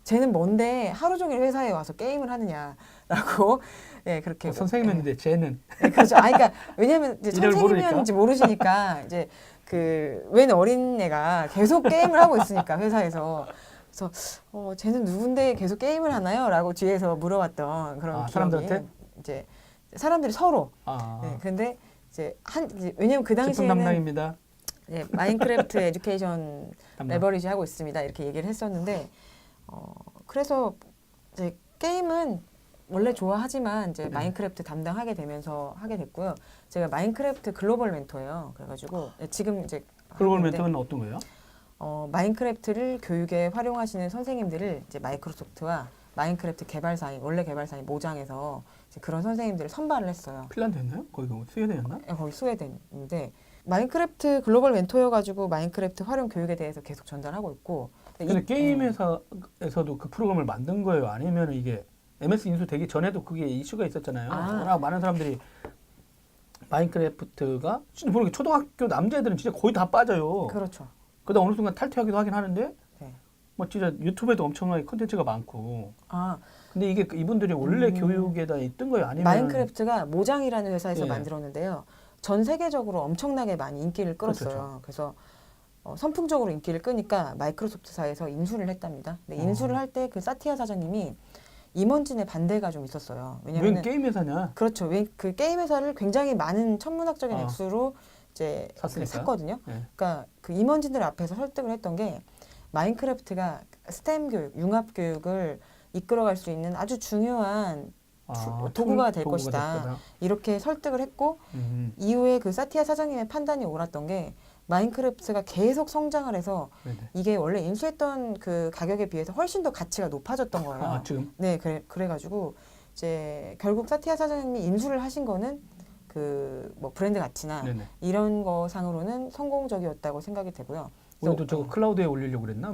쟤는 뭔데 하루 종일 회사에 와서 게임을 하느냐라고 예 그렇게 선생님인데 쟤는 예, 그렇죠. 아 그러니까 왜냐하면 이제 이름을 선생님이었는지 모르시니까 이제 그 웬 어린애가 계속 게임을 하고 있으니까 회사에서 그래서 쟤는 누군데 계속 게임을 하나요?라고 뒤에서 물어봤던 그런 기억이 사람들한테? 이제 사람들이 서로 네, 근데 이제 왜냐면 그 제품 당시에는 담당입니다. 예, 마인크래프트 에듀케이션 담당. 레버리지 하고 있습니다. 이렇게 얘기를 했었는데 그래서 이제 게임은 원래 좋아하지만 이제 마인크래프트 담당하게 되면서 하게 됐고요. 제가 마인크래프트 글로벌 멘토예요. 그래가지고 지금 이제 글로벌 하고 있는데, 멘토는 어떤 거예요? 마인크래프트를 교육에 활용하시는 선생님들을 이제 마이크로소프트와 마인크래프트 개발사인 원래 개발사인 모장에서 이제 그런 선생님들을 선발을 했어요. 핀란드였나요? 거기 스웨덴이었나? 거기 스웨덴인데 마인크래프트 글로벌 멘토여가지고 마인크래프트 활용 교육에 대해서 계속 전달하고 있고. 근데 게임 회사에서도 그 프로그램을 만든 거예요? 아니면 이게 MS 인수되기 전에도 그게 이슈가 있었잖아요. 워낙 많은 사람들이 마인크래프트가 진짜 모르게 초등학교 남자애들은 진짜 거의 다 빠져요. 그렇죠. 그러다 어느 순간 탈퇴하기도 하긴 하는데 네. 뭐 진짜 유튜브에도 엄청나게 콘텐츠가 많고. 아 근데 이게 이분들이 원래 교육에다 있던 거예요? 아니면 마인크래프트가 모장이라는 회사에서 예. 만들었는데요. 전 세계적으로 엄청나게 많이 인기를 끌었어요. 그렇죠. 그래서 선풍적으로 인기를 끄니까 마이크로소프트사에서 인수를 했답니다. 근데 인수를 할 때 그 사티아 사장님이 임원진의 반대가 좀 있었어요. 왜 왜냐하면 게임 회사냐? 그렇죠. 왜 그 게임 회사를 굉장히 많은 천문학적인 액수로 이제 샀으니까. 샀거든요. 네. 그러니까 그 임원진들 앞에서 설득을 했던 게 마인크래프트가 스템 교육, 융합 교육을 이끌어갈 수 있는 아주 중요한 도구가 될 것이다. 이렇게 설득을 했고 이후에 그 사티아 사장님의 판단이 옳았던 게 마인크래프트가 계속 성장을 해서 네네. 이게 원래 인수했던 그 가격에 비해서 훨씬 더 가치가 높아졌던 거예요. 지금? 네, 그래가지고 이제 결국 사티아 사장님이 인수를 하신 거는 그 뭐 브랜드 가치나 네네. 이런 거 상으로는 성공적이었다고 생각이 되고요. 우리도 저거 클라우드에 올리려고 그랬나?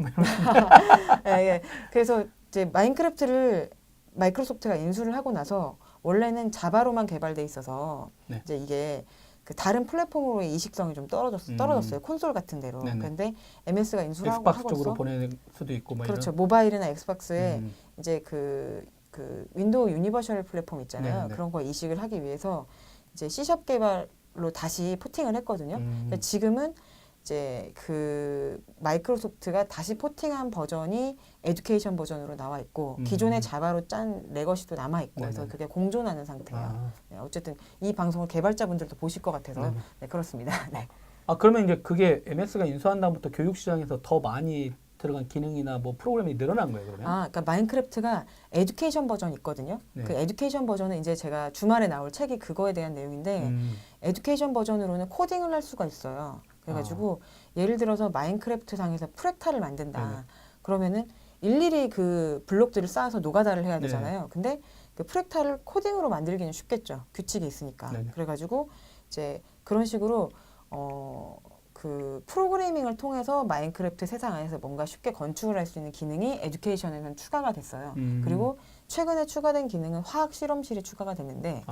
예, 예. 그래서 이제 마인크래프트를 마이크로소프트가 인수를 하고 나서 원래는 자바로만 개발돼 있어서 네. 이제 이게 그 다른 플랫폼으로의 이식성이 좀 떨어졌어요. 콘솔 같은 데로. 네네. 근데 MS가 인수를 엑스박스 하고서 쪽으로 보낼 수도 있고 뭐 그렇죠. 이런. 모바일이나 엑스박스에 음. 이제 그 윈도우 유니버셜 플랫폼 있잖아요. 네네. 그런 거 이식을 하기 위해서 이제 C샵 개발로 다시 포팅을 했거든요. 근데 지금은 이제 그 마이크로소프트가 다시 포팅한 버전이 에듀케이션 버전으로 나와 있고 기존의 자바로 짠 레거시도 남아 있고 그래서 네네. 그게 공존하는 상태예요. 네, 어쨌든 이 방송을 개발자분들도 보실 것 같아서 네, 그렇습니다. 네. 그러면 이제 그게 MS가 인수한 다음부터 교육 시장에서 더 많이 들어간 기능이나 뭐 프로그램이 늘어난 거예요, 그러면? 그러니까 마인크래프트가 에듀케이션 버전이 있거든요. 네. 그 에듀케이션 버전은 이제 제가 주말에 나올 책이 그거에 대한 내용인데 에듀케이션 버전으로는 코딩을 할 수가 있어요. 그래가지고 예를 들어서 마인크래프트 상에서 프랙탈을 만든다. 네네. 그러면은 일일이 그 블록들을 쌓아서 노가다를 해야 네네. 되잖아요. 근데 그 프랙탈을 코딩으로 만들기는 쉽겠죠. 규칙이 있으니까. 네네. 그래가지고 이제 그런 식으로 그 프로그래밍을 통해서 마인크래프트 세상 안에서 뭔가 쉽게 건축을 할 수 있는 기능이 에듀케이션에는 추가가 됐어요. 그리고 최근에 추가된 기능은 화학 실험실이 추가가 됐는데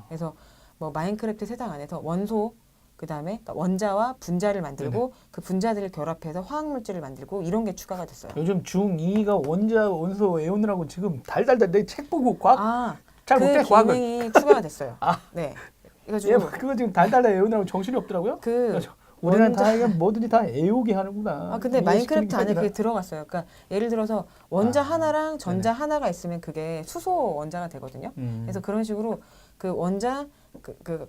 그래서 뭐 마인크래프트 세상 안에서 원소 그다음에 원자와 분자를 만들고 네네. 그 분자들을 결합해서 화학 물질을 만들고 이런 게 추가가 됐어요. 요즘 중2가 원자, 원소 외우느라고 지금 달달달 내 책 보고 과학 잘 그 못해, 과학을. 기능이 추가가 됐어요. 네. 그래가지고 그거 지금 달달달 외우느라고 정신이 없더라고요. 그 우리는 다 이게 뭐든지 다 애우게 하는구나. 근데 이해시키는 마인크래프트 게 안에 아니라. 그게 들어갔어요. 그러니까 예를 들어서 원자 하나랑 전자 하나가 있으면 그게 수소 원자가 되거든요. 그래서 그런 식으로 그 원자 그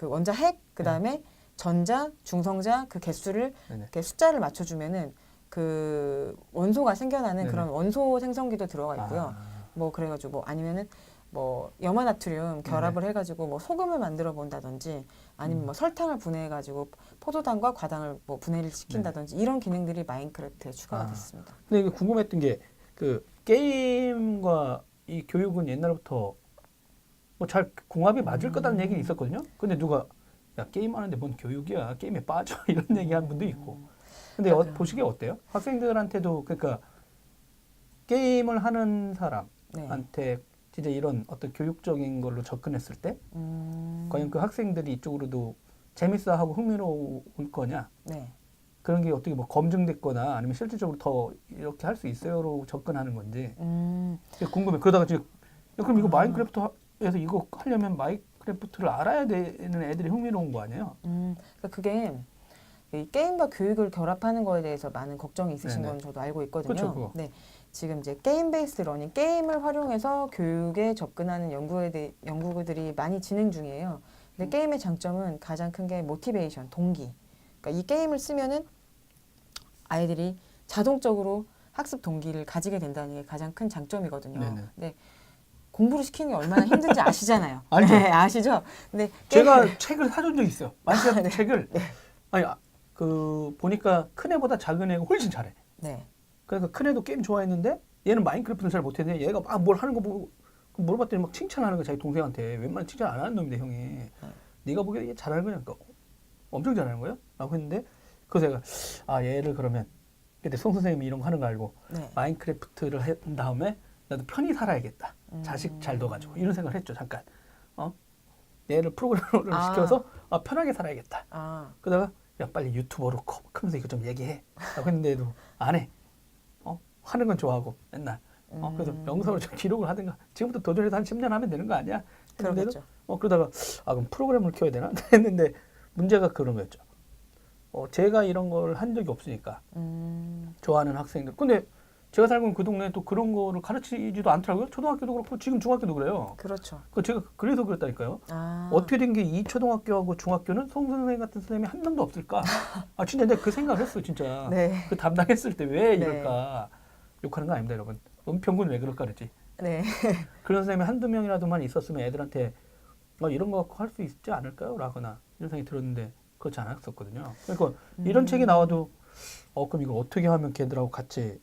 원자 핵 그다음에 전자, 중성자 그 개수를 이렇게 숫자를 맞춰주면은 그 원소가 생겨나는 네네. 그런 원소 생성기도 들어가 있고요. 뭐 그래가지고 뭐 아니면은 뭐 염화나트륨 결합을 해가지고 뭐 소금을 만들어 본다든지 아니면 뭐 설탕을 분해해가지고 포도당과 과당을 뭐 분해를 시킨다든지 이런 기능들이 마인크래프트에 추가가 됐습니다. 근데 이게 궁금했던 게 그 게임과 이 교육은 옛날부터 뭐 잘 궁합이 맞을 거다는 얘기는 있었거든요. 근데 누가 야 게임하는데 뭔 교육이야 게임에 빠져 이런 얘기하는 분도 있고. 근데 맞아요. 보시기에 어때요? 학생들한테도 그러니까 게임을 하는 사람한테 네. 진짜 이런 어떤 교육적인 걸로 접근했을 때 과연 그 학생들이 이쪽으로도 재밌어하고 흥미로울 거냐? 네. 그런 게 어떻게 뭐 검증됐거나 아니면 실질적으로 더 이렇게 할 수 있어요로 접근하는 건지 그게 궁금해. 그러다가 지금 그럼 이거 마인크래프트에서 이거 하려면 마인크래프트를 알아야 되는 애들이 흥미로운 거 아니에요? 그러니까 그게 이 게임과 교육을 결합하는 거에 대해서 많은 걱정이 있으신 네네. 건 저도 알고 있거든요. 그렇죠, 그거. 네. 지금 이제 게임 베이스 러닝, 게임을 활용해서 교육에 접근하는 연구들이 많이 진행 중이에요. 근데 게임의 장점은 가장 큰 게 모티베이션, 동기. 그러니까 이 게임을 쓰면은 아이들이 자동적으로 학습 동기를 가지게 된다는 게 가장 큰 장점이거든요. 네네. 근데 공부를 시키는 게 얼마나 힘든지 아시잖아요. 알죠. 네, 아시죠? 근데 제가 책을 사준 적 있어요. 마인크래프트 네. 책을 아니 보니까 큰 애보다 작은 애가 훨씬 잘해. 네. 그러니까 큰 애도 게임 좋아했는데 얘는 마인크래프트를 잘 못했는데 얘가 막 뭘 하는 거 보고 물어봤더니 막 칭찬하는 거 자기 동생한테 웬만하면 칭찬 안 하는 놈인데 형이 네가 보기에 얘 잘하는 거냐? 그러니까 엄청 잘하는 거야? 라고 했는데 그래서 제가 얘를 그러면 그때 송 선생님이 이런 거 하는 거 알고 네. 마인크래프트를 한 다음에 나도 편히 살아야겠다. 자식 잘 둬가지고 이런 생각을 했죠. 잠깐 얘를 프로그래머를 시켜서 편하게 살아야겠다. 그러다가 야 빨리 유튜버로 크면서 이거 좀 얘기해 라고 했는데도 안 해. 하는 건 좋아하고 맨날 그래서 영상으로 좀 기록을 하든가 지금부터 도전해서 한 10년 하면 되는 거 아니야? 했는데도 그러겠죠. 그러다가 그럼 프로그램을 켜야 되나? 했는데 문제가 그런 거였죠. 제가 이런 걸 한 적이 없으니까 좋아하는 학생들. 근데 제가 살고 있는 그 동네에 또 그런 거를 가르치지도 않더라고요. 초등학교도 그렇고 지금 중학교도 그래요. 그렇죠. 제가 그래서 그랬다니까요. 어떻게 된 게 이 초등학교하고 중학교는 송 선생님 같은 선생님이 한 명도 없을까? 진짜 내가 그 생각을 했어 진짜. 네. 그 담당했을 때 왜 네. 이럴까? 욕하는 거 아닙니다 여러분. 은평군 왜 그럴까 그랬지. 네. 그런 선생님이 한두 명이라도만 있었으면 애들한테 이런 거 할 수 있지 않을까요? 라거나 이런 생각이 들었는데 그렇지 않았었거든요. 그러니까 이런 책이 나와도 그럼 이걸 어떻게 하면 걔들하고 같이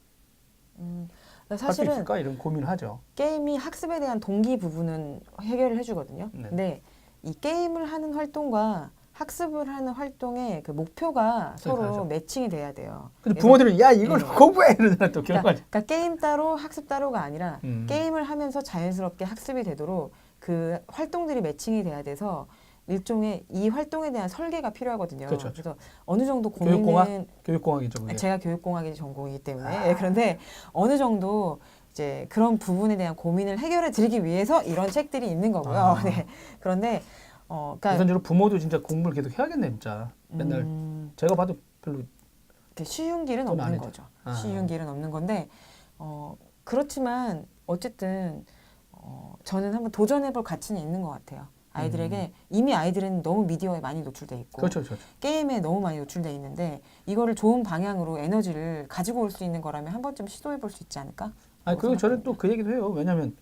할 수 사실은 있을까? 이런 고민을 하죠. 게임이 학습에 대한 동기 부분은 해결을 해주거든요. 네. 근데 이 게임을 하는 활동과 학습을 하는 활동의 그 목표가 서로 다르죠. 매칭이 돼야 돼요. 근데 부모들은 야 이걸 네. 공부해 이러잖아 또 결과지. 그러니까 게임 따로 학습 따로가 아니라 게임을 하면서 자연스럽게 학습이 되도록 그 활동들이 매칭이 돼야 돼서 일종의 이 활동에 대한 설계가 필요하거든요. 그렇죠. 그래서 어느 정도 고민은 교육공학이죠. 그게. 제가 교육공학이 전공이기 때문에 그런데 어느 정도 이제 그런 부분에 대한 고민을 해결해 드리기 위해서 이런 책들이 있는 거고요. 네. 그런데 그러니까 우선적으로 부모도 진짜 공부를 계속 해야겠네 진짜. 맨날 제가 봐도 별로 쉬운 길은 그건 없는 아니죠. 거죠. 쉬운 길은 없는 건데 그렇지만 어쨌든 저는 한번 도전해볼 가치는 있는 것 같아요. 아이들에게 이미 아이들은 너무 미디어에 많이 노출돼 있고 그렇죠. 게임에 너무 많이 노출돼 있는데 이거를 좋은 방향으로 에너지를 가지고 올 수 있는 거라면 한 번쯤 시도해볼 수 있지 않을까? 그리고 저는 또 그 얘기도 해요. 왜냐하면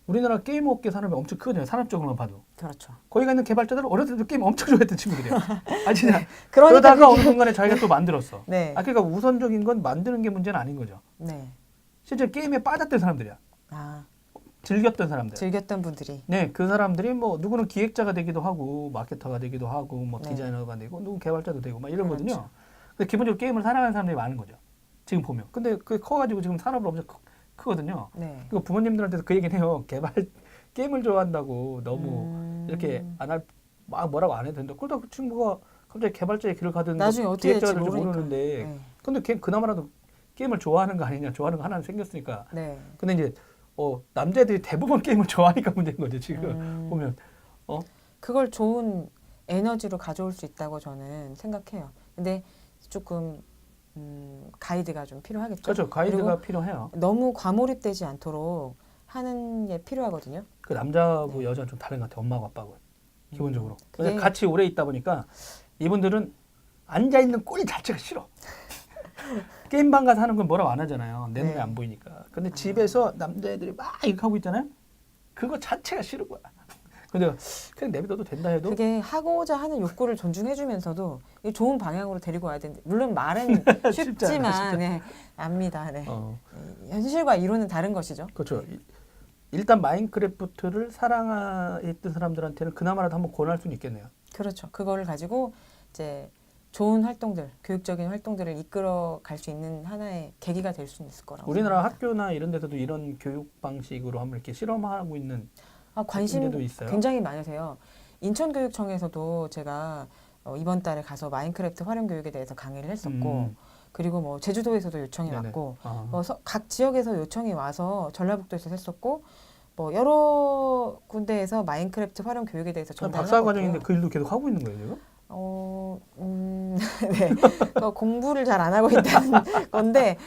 우리나라 게임 업계 산업이 엄청 크거든요. 산업적으로만 봐도. 그렇죠. 거기 가 있는 개발자들은 어렸을 때도 게임 엄청 좋아했던 친구들이에요. 진짜. 그러니까 그러다가 어느 순간에 자기가 또 만들었어. 네. 그러니까 우선적인 건 만드는 게 문제는 아닌 거죠. 네. 실제 게임에 빠졌던 사람들이야. 즐겼던 사람들. 즐겼던 분들이. 네, 그 사람들이 뭐 누구는 기획자가 되기도 하고 마케터가 되기도 하고 뭐 네. 디자이너가 되고 누구 개발자도 되고 막 이러거든요. 그렇죠. 근데 기본적으로 게임을 사랑하는 사람들이 많은 거죠. 지금 보면. 근데 그게 커가지고 지금 산업을 엄청 크거든요. 네. 그리고 부모님들한테도 그 얘기는 해요. 게임을 좋아한다고 너무 이렇게 뭐라고 안 해도 된다. 그러다 그 친구가 갑자기 개발자의 길을 가든 나중에 어떻게 될지 기획자가 될지 모르니까. 모르는데 네. 근데 그나마라도 게임을 좋아하는 거 아니냐. 좋아하는 거 하나 생겼으니까. 네. 근데 이제 남자애들이 대부분 게임을 좋아하니까 문제인 거죠. 지금 보면. 그걸 좋은 에너지로 가져올 수 있다고 저는 생각해요. 근데 조금 가이드가 좀 필요하겠죠. 그렇죠. 가이드가 필요해요. 너무 과몰입되지 않도록 하는 게 필요하거든요. 그 남자하고 여자는 좀 다른 것 같아요. 엄마하고 아빠하고 기본적으로. 그게- 같이 오래 있다 보니까 이분들은 앉아 있는 꼴 자체가 싫어. 게임방 가서 하는 건 뭐라고 안 하잖아요. 내 눈에 네. 안 보이니까. 근데 집에서 남자애들이 막 이렇게 하고 있잖아요. 그거 자체가 싫은 거야. 근데 그냥 내비둬도 된다 해도 그게 하고자 하는 욕구를 존중해주면서도 이 좋은 방향으로 데리고 와야 되는데 물론 말은 쉽지만 네, 압니다. 네. 현실과 이론은 다른 것이죠. 그렇죠. 일단 마인크래프트를 사랑했던 사람들한테는 그나마라도 한번 권할 수는 있겠네요. 그렇죠. 그거를 가지고 이제 좋은 활동들, 교육적인 활동들을 이끌어 갈 수 있는 하나의 계기가 될 수 있을 거라고 우리나라 생각합니다. 학교나 이런 데서도 이런 교육 방식으로 한번 이렇게 실험하고 있는 관심 데도 있어요? 굉장히 많으세요. 인천교육청에서도 제가 이번 달에 가서 마인크래프트 활용 교육에 대해서 강의를 했었고 그리고 뭐 제주도에서도 요청이 네네. 왔고 아. 뭐 각 지역에서 요청이 와서 전라북도에서 했었고 뭐 여러 군데에서 마인크래프트 활용 교육에 대해서 전달을 박사 하고 과정인데 있고요. 그 일도 계속 하고 있는 거예요, 지금? 네. 공부를 잘 안 하고 있다는 건데,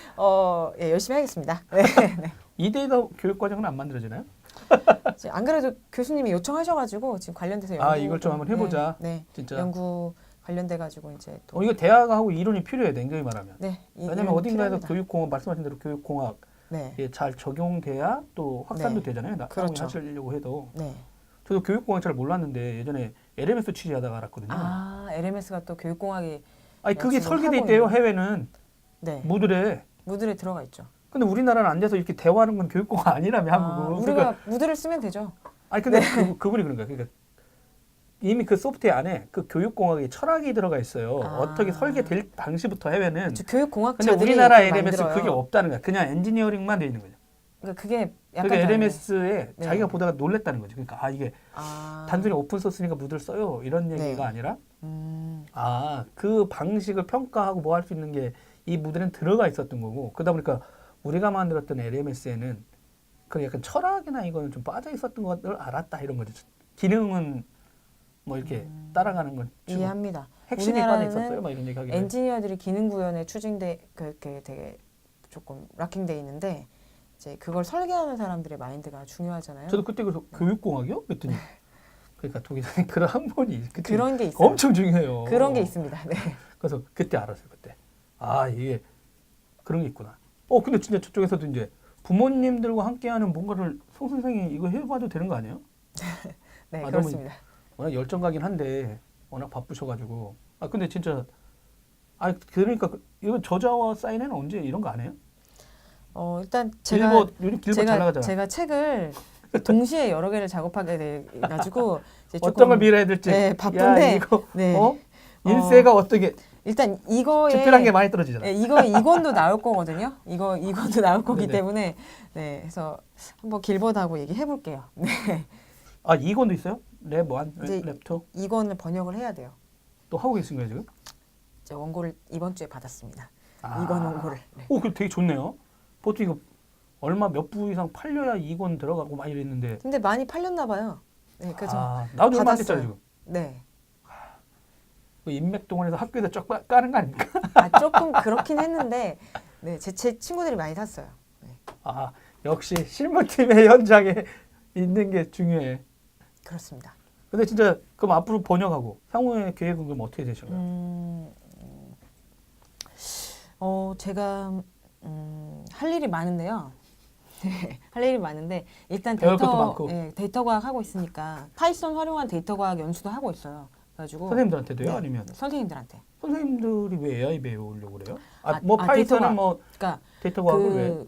예, 열심히 하겠습니다. 네. 네. 이데이터 교육 과정은 안 만들어지나요? 안 그래도 교수님이 요청하셔가지고 지금 관련돼서 연구 이걸 좀 한번 해보자. 네, 진짜. 연구 관련돼가지고 이제 또 이거 대학하고 이론이 필요해, 냉정히 말하면. 네, 왜냐면 어딘가에서 필요합니다. 교육공학, 말씀하신 대로 교육공학 네, 잘 적용돼야 또 확산도 네. 되잖아요. 그렇죠. 하시려고 해도. 네. 저도 교육공학 잘 몰랐는데 예전에 LMS 취재하다가 알았거든요. LMS가 또 교육공학이 아니 그게 지금 설계돼 하고 있대요, 있는- 해외는. 네, 무들에. 무들에 들어가 있죠. 근데 우리나라는 앉아서 이렇게 대화하는 건 교육공학 아니라며, 한국은. 우리가 그러니까, 무들을 쓰면 되죠. 아니 근데 그분이 그런 거야. 그러니까 이미 그 소프트웨어 안에 그 교육공학의 철학이 들어가 있어요. 어떻게 설계될 당시부터 해외는. 저 근데 교육공학자들이 우리나라 그걸 LMS 만들어요. 그게 없다는 거야. 그냥 엔지니어링만 돼 있는 거죠. 그러니까 그게 약간 그러니까 다른데. LMS에 네. 자기가 보다가 놀랬다는 거죠. 그러니까 이게 단순히 오픈 소스니까 무들 써요 이런 얘기가 네. 아니라 음, 그 방식을 평가하고 뭐 할 수 있는 게 이 무들엔 들어가 있었던 거고 그러다 보니까 우리가 만들었던 LMS에는 그 약간 철학이나 이거는 좀 빠져 있었던 것을 알았다 이런 거죠. 기능은 뭐 이렇게 따라가는 건 치고 이해합니다. 핵심이 빠져 우리나라는 있었어요. 막 이런 얘기 하길래. 엔지니어들이 기능 구현에 추진돼 그렇게 되게 조금 락킹돼 있는데 이제 그걸 설계하는 사람들의 마인드가 중요하잖아요. 저도 그때 그래서 교육공학이요? 그랬더니 그러니까 독일에 그런 학문이 그때 그런 게 있어요. 엄청 중요해요. 그런 게 있습니다. 네. 그래서 그때 알았어요. 그때 이게 그런 게 있구나. 근데 진짜 저쪽에서도 이제 부모님들과 함께하는 뭔가를 송 선생이 이거 해봐도 되는 거 아니에요? 네, 너무 그렇습니다. 워낙 열정가긴 한데 워낙 바쁘셔가지고 근데 진짜 그러니까 이거 저자와 사인회는 언제 이런 거 안 해요? 일단 제가 요즘 길버 잘 나가잖아. 제가 책을 동시에 여러 개를 작업하게 돼 가지고 이제 어떤 조금 걸 밀어야 될지. 네, 바쁜데, 야, 이거 네. 인세가 어떻게 일단 이거에 특별한 게 많이 떨어지잖아. 네, 이거 2권도 나올 거거든요. 이권도 나올 거기 네네. 때문에 네, 그래서 한번 길보다고 얘기해 볼게요. 네. 2권도 있어요? 랩 1, 이제 랩 2? 2권을 번역을 해야 돼요. 또 하고 계신 거예요 지금? 이제 원고를 이번 주에 받았습니다. 2권 원고를. 네. 그 되게 좋네요. 보통 이거 얼마 몇 부 이상 팔려야 2권 들어가고 막 이랬는데. 근데 많이 팔렸나 봐요. 네, 그래서 나도 얼마 안 받았어요. 됐잖아요 지금. 네. 그 인맥동원에서 학교에서 쫙 까는 거 아닙니까? 조금 그렇긴 했는데 네, 제 친구들이 많이 샀어요. 네. 역시 실무팀의 현장에 있는 게 중요해. 그렇습니다. 근데 진짜 그럼 앞으로 번역하고 향후의 계획은 그럼 어떻게 되신가요? 제가 할 일이 많은데요. 네, 할 일이 많은데 일단 배울 것도 많고. 데이터 과학 하고 있으니까 파이썬 활용한 데이터 과학 연수도 하고 있어요. 그래가지고 선생님들한테도요? 네, 아니면 선생님들한테. 선생님들이 왜 AI 배우려고 그래요? 데이터 파이썬은 과학. 뭐 그러니까 데이터 과학을 왜?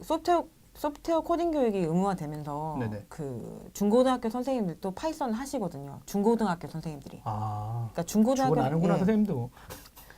소프트웨어 코딩 교육이 의무화되면서 네네. 그 중고등학교 선생님들도 파이썬 하시거든요. 중고등학교 선생님들이. 그러니까 중고등학교 죽어나는구나 선생님도.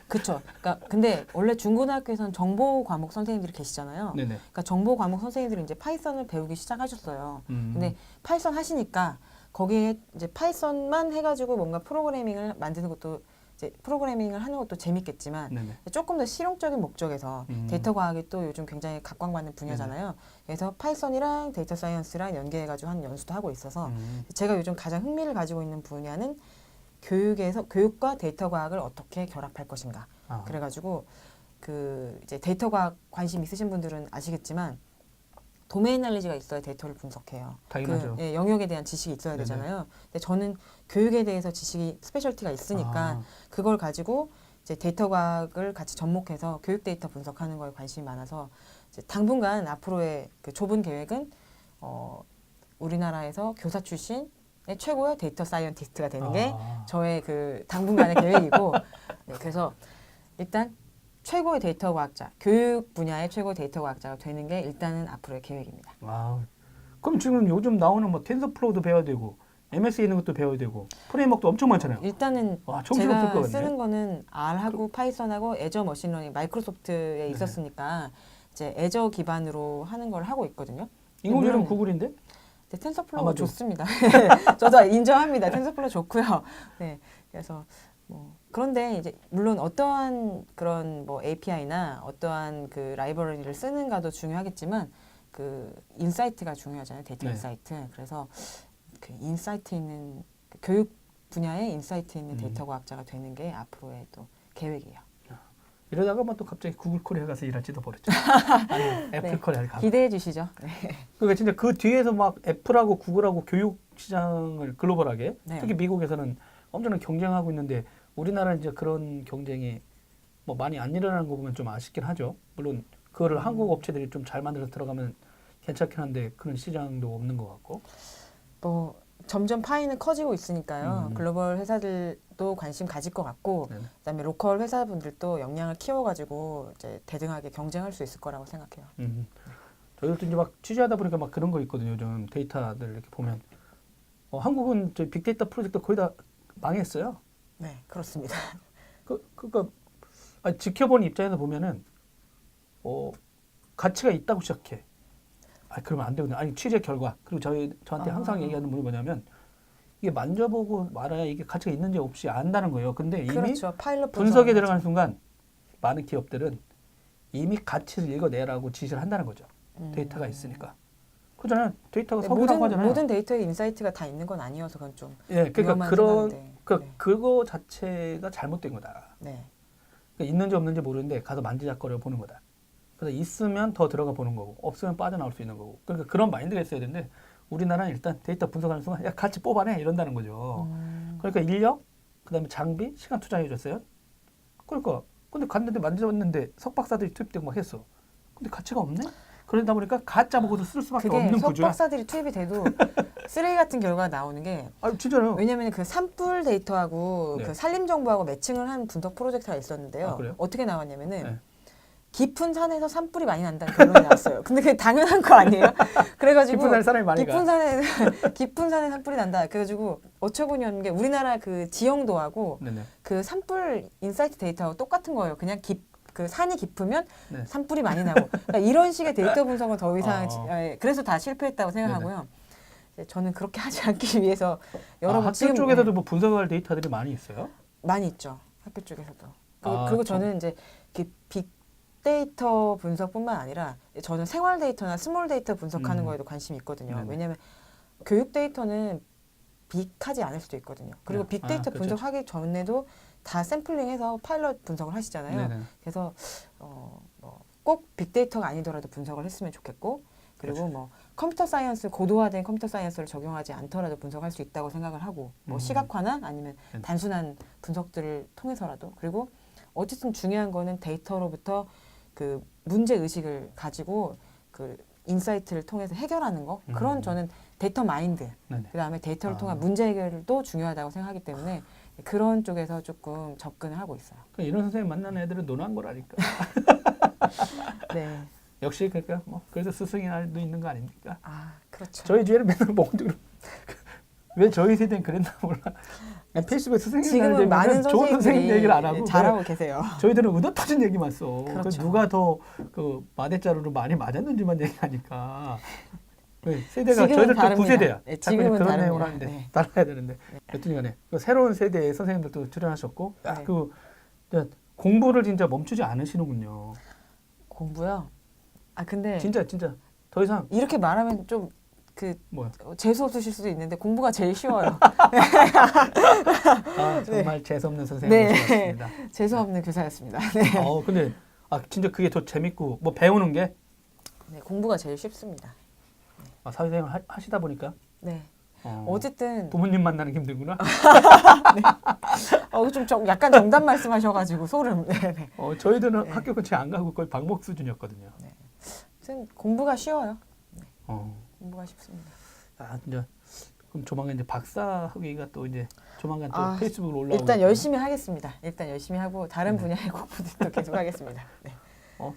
그렇죠. 그러니까 근데 원래 중고등학교에서는 정보 과목 선생님들이 계시잖아요. 네네. 그러니까 정보 과목 선생님들이 이제 파이썬을 배우기 시작하셨어요. 근데 파이썬 하시니까 거기에 이제 파이썬만 해가지고 뭔가 프로그래밍을 만드는 것도 이제 프로그래밍을 하는 것도 재밌겠지만 네네. 조금 더 실용적인 목적에서 데이터 과학이 또 요즘 굉장히 각광받는 분야잖아요. 그래서 파이썬이랑 데이터 사이언스랑 연계해가지고 한 연수도 하고 있어서 제가 요즘 가장 흥미를 가지고 있는 분야는 교육과 데이터 과학을 어떻게 결합할 것인가. 그래가지고 그 이제 데이터 과학 관심 있으신 분들은 아시겠지만 도메인 날리지가 있어야 데이터를 분석해요. 당연하죠. 영역에 대한 지식이 있어야 네네. 되잖아요. 근데 저는 교육에 대해서 지식이 스페셜티가 있으니까 그걸 가지고 이제 데이터 과학을 같이 접목해서 교육 데이터 분석하는 거에 관심이 많아서 이제 당분간 앞으로의 그 좁은 계획은 우리나라에서 교사 출신 최고의 데이터 사이언티스트가 되는 게 저의 그 당분간의 계획이고 네, 그래서 일단 최고의 데이터 과학자, 교육 분야의 최고의 데이터 과학자가 되는 게 일단은 앞으로의 계획입니다. 그럼 지금 요즘 나오는 뭐 텐서플로우도 배워야 되고 MS에 있는 것도 배워야 되고 프레임워크도 엄청 많잖아요. 일단은 와, 정신없을 것 제가 같네. 쓰는 거는 R하고 파이썬하고 애저 머신러닝 마이크로소프트에 네. 있었으니까 이제 애저 기반으로 하는 걸 하고 있거든요. 인공지능 물론 구글인데? 네, 텐서플로우 아마도. 좋습니다. 저도 인정합니다. 텐서플로우 좋고요. 네, 그래서 뭐 그런데 이제 물론 어떠한 그런 뭐 API나 어떠한 그 라이브러리를 쓰는가도 중요하겠지만 그 인사이트가 중요하잖아요. 데이터 네. 인사이트. 그래서 그 인사이트 있는 그 교육 분야에 인사이트 있는 데이터 과학자가 되는 게 앞으로의 또 계획이에요. 이러다가 뭐 또 갑자기 구글 코리아 가서 일할지도 모르죠. 아니 애플 네. 코리아를 가고. 기대해 주시죠. 네. 그러니까 진짜 그 뒤에서 막 애플하고 구글하고 교육 시장을 글로벌하게 네. 특히 미국에서는 엄청난 경쟁하고 있는데 우리나라는 이제 그런 경쟁이 뭐 많이 안 일어나는 거 보면 좀 아쉽긴 하죠. 물론 그거를 한국 업체들이 좀 잘 만들어서 들어가면 괜찮긴 한데 그런 시장도 없는 것 같고. 뭐 점점 파이는 커지고 있으니까요. 음. 글로벌 회사들도 관심 가질 것 같고, 네네. 그다음에 로컬 회사분들도 역량을 키워가지고 이제 대등하게 경쟁할 수 있을 거라고 생각해요. 저희도 이제 막 취재하다 보니까 막 그런 거 있거든요. 요즘 데이터들 이렇게 보면 한국은 저 빅데이터 프로젝트 거의 다 망했어요. 네, 그렇습니다. 그러니까 지켜본 입장에서 보면은 가치가 있다고 시작해. 그러면 안 되거든요. 아니 취재 결과 그리고 저한테 항상 얘기하는 분이 뭐냐면 이게 만져보고 말아야 이게 가치가 있는지 없이 안다는 거예요. 근데 이미 그렇죠. 파일럿 분석에 분석을 들어가는 하죠. 순간 많은 기업들은 이미 가치를 읽어내라고 지시를 한다는 거죠. 데이터가 있으니까. 그잖아요. 데이터가 네, 석유라고 하잖아요. 모든 데이터에 인사이트가 다 있는 건 아니어서 그건 좀 예, 그러니까 위험한 그런 생각인데. 네. 그거 자체가 잘못된 거다. 네. 그러니까 있는지 없는지 모르는데 가서 만지작거려 보는 거다. 그래서 있으면 더 들어가 보는 거고 없으면 빠져나올 수 있는 거고. 그러니까 그런 마인드가 있어야 되는데 우리나라는 일단 데이터 분석하는 순간 야 같이 뽑아내 이런다는 거죠. 그러니까 인력, 그다음에 장비, 시간 투자해 줬어요. 그러니까 근데 갔는데 만져봤는데 석박사들이 투입되고 막 했어. 근데 가치가 없네. 그러다 보니까 가짜 보고도 쓸 수밖에 그게 없는 구조야. 석박사들이 투입이 돼도 쓰레기 같은 결과가 나오는 게 진짜요. 왜냐하면 그 산불 데이터하고 네. 그 산림 정보하고 매칭을 한 분석 프로젝트가 있었는데요. 그래요? 어떻게 나왔냐면은 네. 깊은 산에서 산불이 많이 난다는 결론이 나왔어요. 근데 그게 당연한 거 아니에요? 그래가지고 깊은 산에 사람이 많이 가. 깊은 산에 산불이 난다. 그래가지고 어처구니 없는 게 우리나라 그 지형도하고 네네. 그 산불 인사이트 데이터하고 똑같은 거예요. 그냥 그 산이 깊으면 네. 산불이 많이 나고 그러니까 이런 식의 데이터 분석은 더 이상 그래서 다 실패했다고 생각하고요. 저는 그렇게 하지 않기 위해서 여러분 학교 지금 쪽에서도 뭐 분석할 데이터들이 많이 있어요? 많이 있죠. 학교 쪽에서도. 아, 그리고 저는 이제 빅데이터 분석뿐만 아니라 저는 생활 데이터나 스몰 데이터 분석하는 거에도 관심이 있거든요. 네네. 왜냐하면 교육 데이터는 빅하지 않을 수도 있거든요. 그리고 네. 빅데이터 그렇죠. 분석하기 전에도 다 샘플링해서 파일럿 분석을 하시잖아요. 네네. 그래서 꼭 빅데이터가 아니더라도 분석을 했으면 좋겠고 그리고 그렇죠. 뭐 컴퓨터 사이언스 고도화된 컴퓨터 사이언스를 적용하지 않더라도 분석할 수 있다고 생각을 하고 뭐 시각화나 아니면 네. 단순한 분석들을 통해서라도 그리고 어쨌든 중요한 거는 데이터로부터 그 문제 의식을 가지고 그 인사이트를 통해서 해결하는 거 그런 저는 데이터 마인드 네네. 그다음에 데이터를 통한 문제 해결도 중요하다고 생각하기 때문에 그런 쪽에서 조금 접근을 하고 있어요. 그러니까 이런 선생님 만나는 애들은 논한 거라니까. 네. 역시 그러니까 뭐 그래서 스승의 날도 있는 거 아닙니까? 아 그렇죠. 저희 주위에는 맨날 몽둥이로 왜 저희 세대는 그랬나 몰라. 페이스북에 스승의 날 지금은 많은 되면 좋은 선생님 선생님들이 얘기를 안 하고 잘하고 계세요. 저희들은 의도 터진 얘기만 써. 그렇죠. 누가 더 그 마대자루로 많이 맞았는지만 얘기하니까. 세대가 지금은 저희들도 다릅니다. 9세대야. 네, 자꾸 지금은 그런 다릅니다. 내용을 하는데 네. 따라야 되는데 여튼간에 그 새로운 세대의 선생님들도 출연하셨고 네. 공부를 진짜 멈추지 않으시는군요. 공부요? 아 근데 진짜 더 이상 이렇게 말하면 좀 뭐야? 재수 없으실 수도 있는데 공부가 제일 쉬워요. 정말 재수없는 선생님 모셨습니다. 재수 없는 교사였습니다. 네. 근데 진짜 그게 더 재밌고 뭐 배우는 게 네, 공부가 제일 쉽습니다. 사회생활 하시다 보니까 네. 어쨌든 부모님 만나는 게 힘들구나. 좀 약간 정답 말씀하셔가지고 소름. 네. 저희들은 네. 학교 근처에 안 가고 거의 방목 수준이었거든요. 아무튼 공부가 쉬워요. 어. 공부가 쉽습니다. 이제 그럼 조만간 이제 박사 학위가 또 이제 조만간 또 페이스북으로 올라오고 일단 열심히 하겠습니다. 일단 열심히 하고 다른 분야의 공부도 계속 하겠습니다. 네.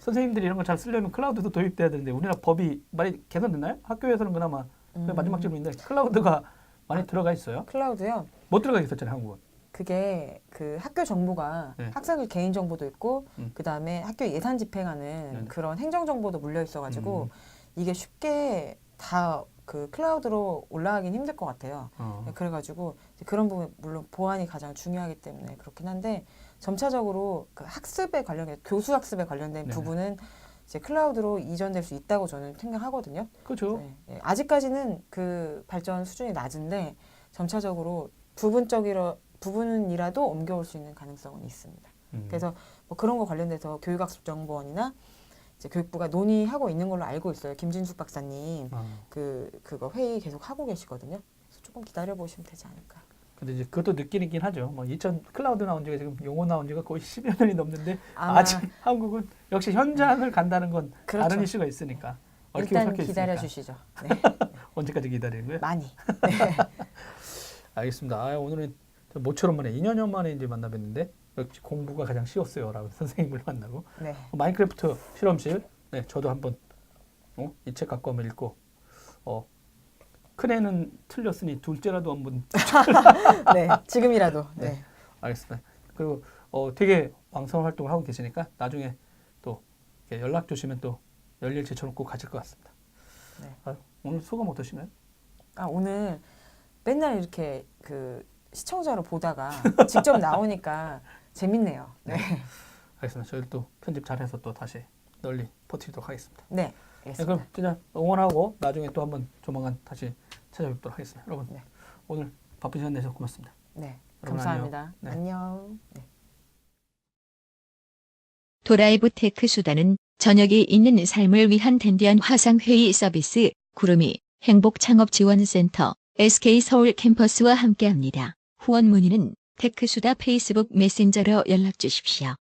선생님들이 이런 거 잘 쓰려면 클라우드도 도입돼야 되는데 우리나라 법이 많이 개선됐나요? 학교에서는 그나마 마지막 질문인데 클라우드가 많이 들어가 있어요. 클라우드요. 못 들어가 있었잖아요, 한국은. 그게 그 학교 정보가 네. 학생들 개인 정보도 있고 음. 그다음에 학교 예산 집행하는 네. 그런 행정 정보도 물려 있어가지고 이게 쉽게 다 그 클라우드로 올라가긴 힘들 것 같아요. 그래가지고 이제 그런 부분 물론 보안이 가장 중요하기 때문에 그렇긴 한데 점차적으로 그 학습에 관련된 교수 학습에 관련된 네네. 부분은 이제 클라우드로 이전될 수 있다고 저는 생각하거든요. 그렇죠. 네. 네. 아직까지는 그 발전 수준이 낮은데 점차적으로 부분이라도 옮겨올 수 있는 가능성은 있습니다. 그래서 뭐 그런 거 관련돼서 교육학습정보원이나 이제 교육부가 논의하고 있는 걸로 알고 있어요. 김진숙 박사님 그거 회의 계속 하고 계시거든요. 그래서 조금 기다려 보시면 되지 않을까. 근데 이제 그것도 느끼긴 하죠. 뭐 2000 클라우드 나온 지가 지금 용어 나온 지가 거의 10여 년이 넘는데 아마 아직 한국은 역시 현장을 간다는 건 그렇죠. 다른 이슈가 있으니까 얽히고 일단 섞여 기다려 있으니까. 주시죠. 네. 언제까지 기다리는 거예요? 많이. 알겠습니다. 오늘은 모처럼 만에 2년 만에 이제 만나 뵀는데 역시 공부가 가장 쉬웠어요라고 선생님을 만나고 네. 마인크래프트 실험실 네 저도 한번 이 책 갖고 한번 읽고 큰애는 틀렸으니 둘째라도 한번 네. 지금이라도. 네. 네. 알겠습니다. 그리고 되게 왕성한 활동을 하고 계시니까 나중에 또 이렇게 연락 주시면 또 열릴 제처럼 꼭 가질 것 같습니다. 네. 오늘 소감 어떠신가요? 오늘 맨날 이렇게 그 시청자로 보다가 직접 나오니까 재밌네요. 네. 알겠습니다. 저희 또 편집 잘해서 또 다시 널리 퍼뜨리도록 하겠습니다. 네. 네, 알겠습니다. 그럼 진짜 응원하고 나중에 또 한번 조만간 다시 찾아뵙도록 하겠습니다. 여러분 네. 오늘 바쁜 시간 내셔서 고맙습니다. 네. 여러분 감사합니다. 네. 안녕. 네. 도라이브 테크 수다는 저녁이 있는 삶을 위한 댄디한 화상회의 서비스 구름이 행복창업지원센터 SK서울 캠퍼스와 함께합니다. 후원 문의는 테크수다 페이스북 메신저로 연락 주십시오.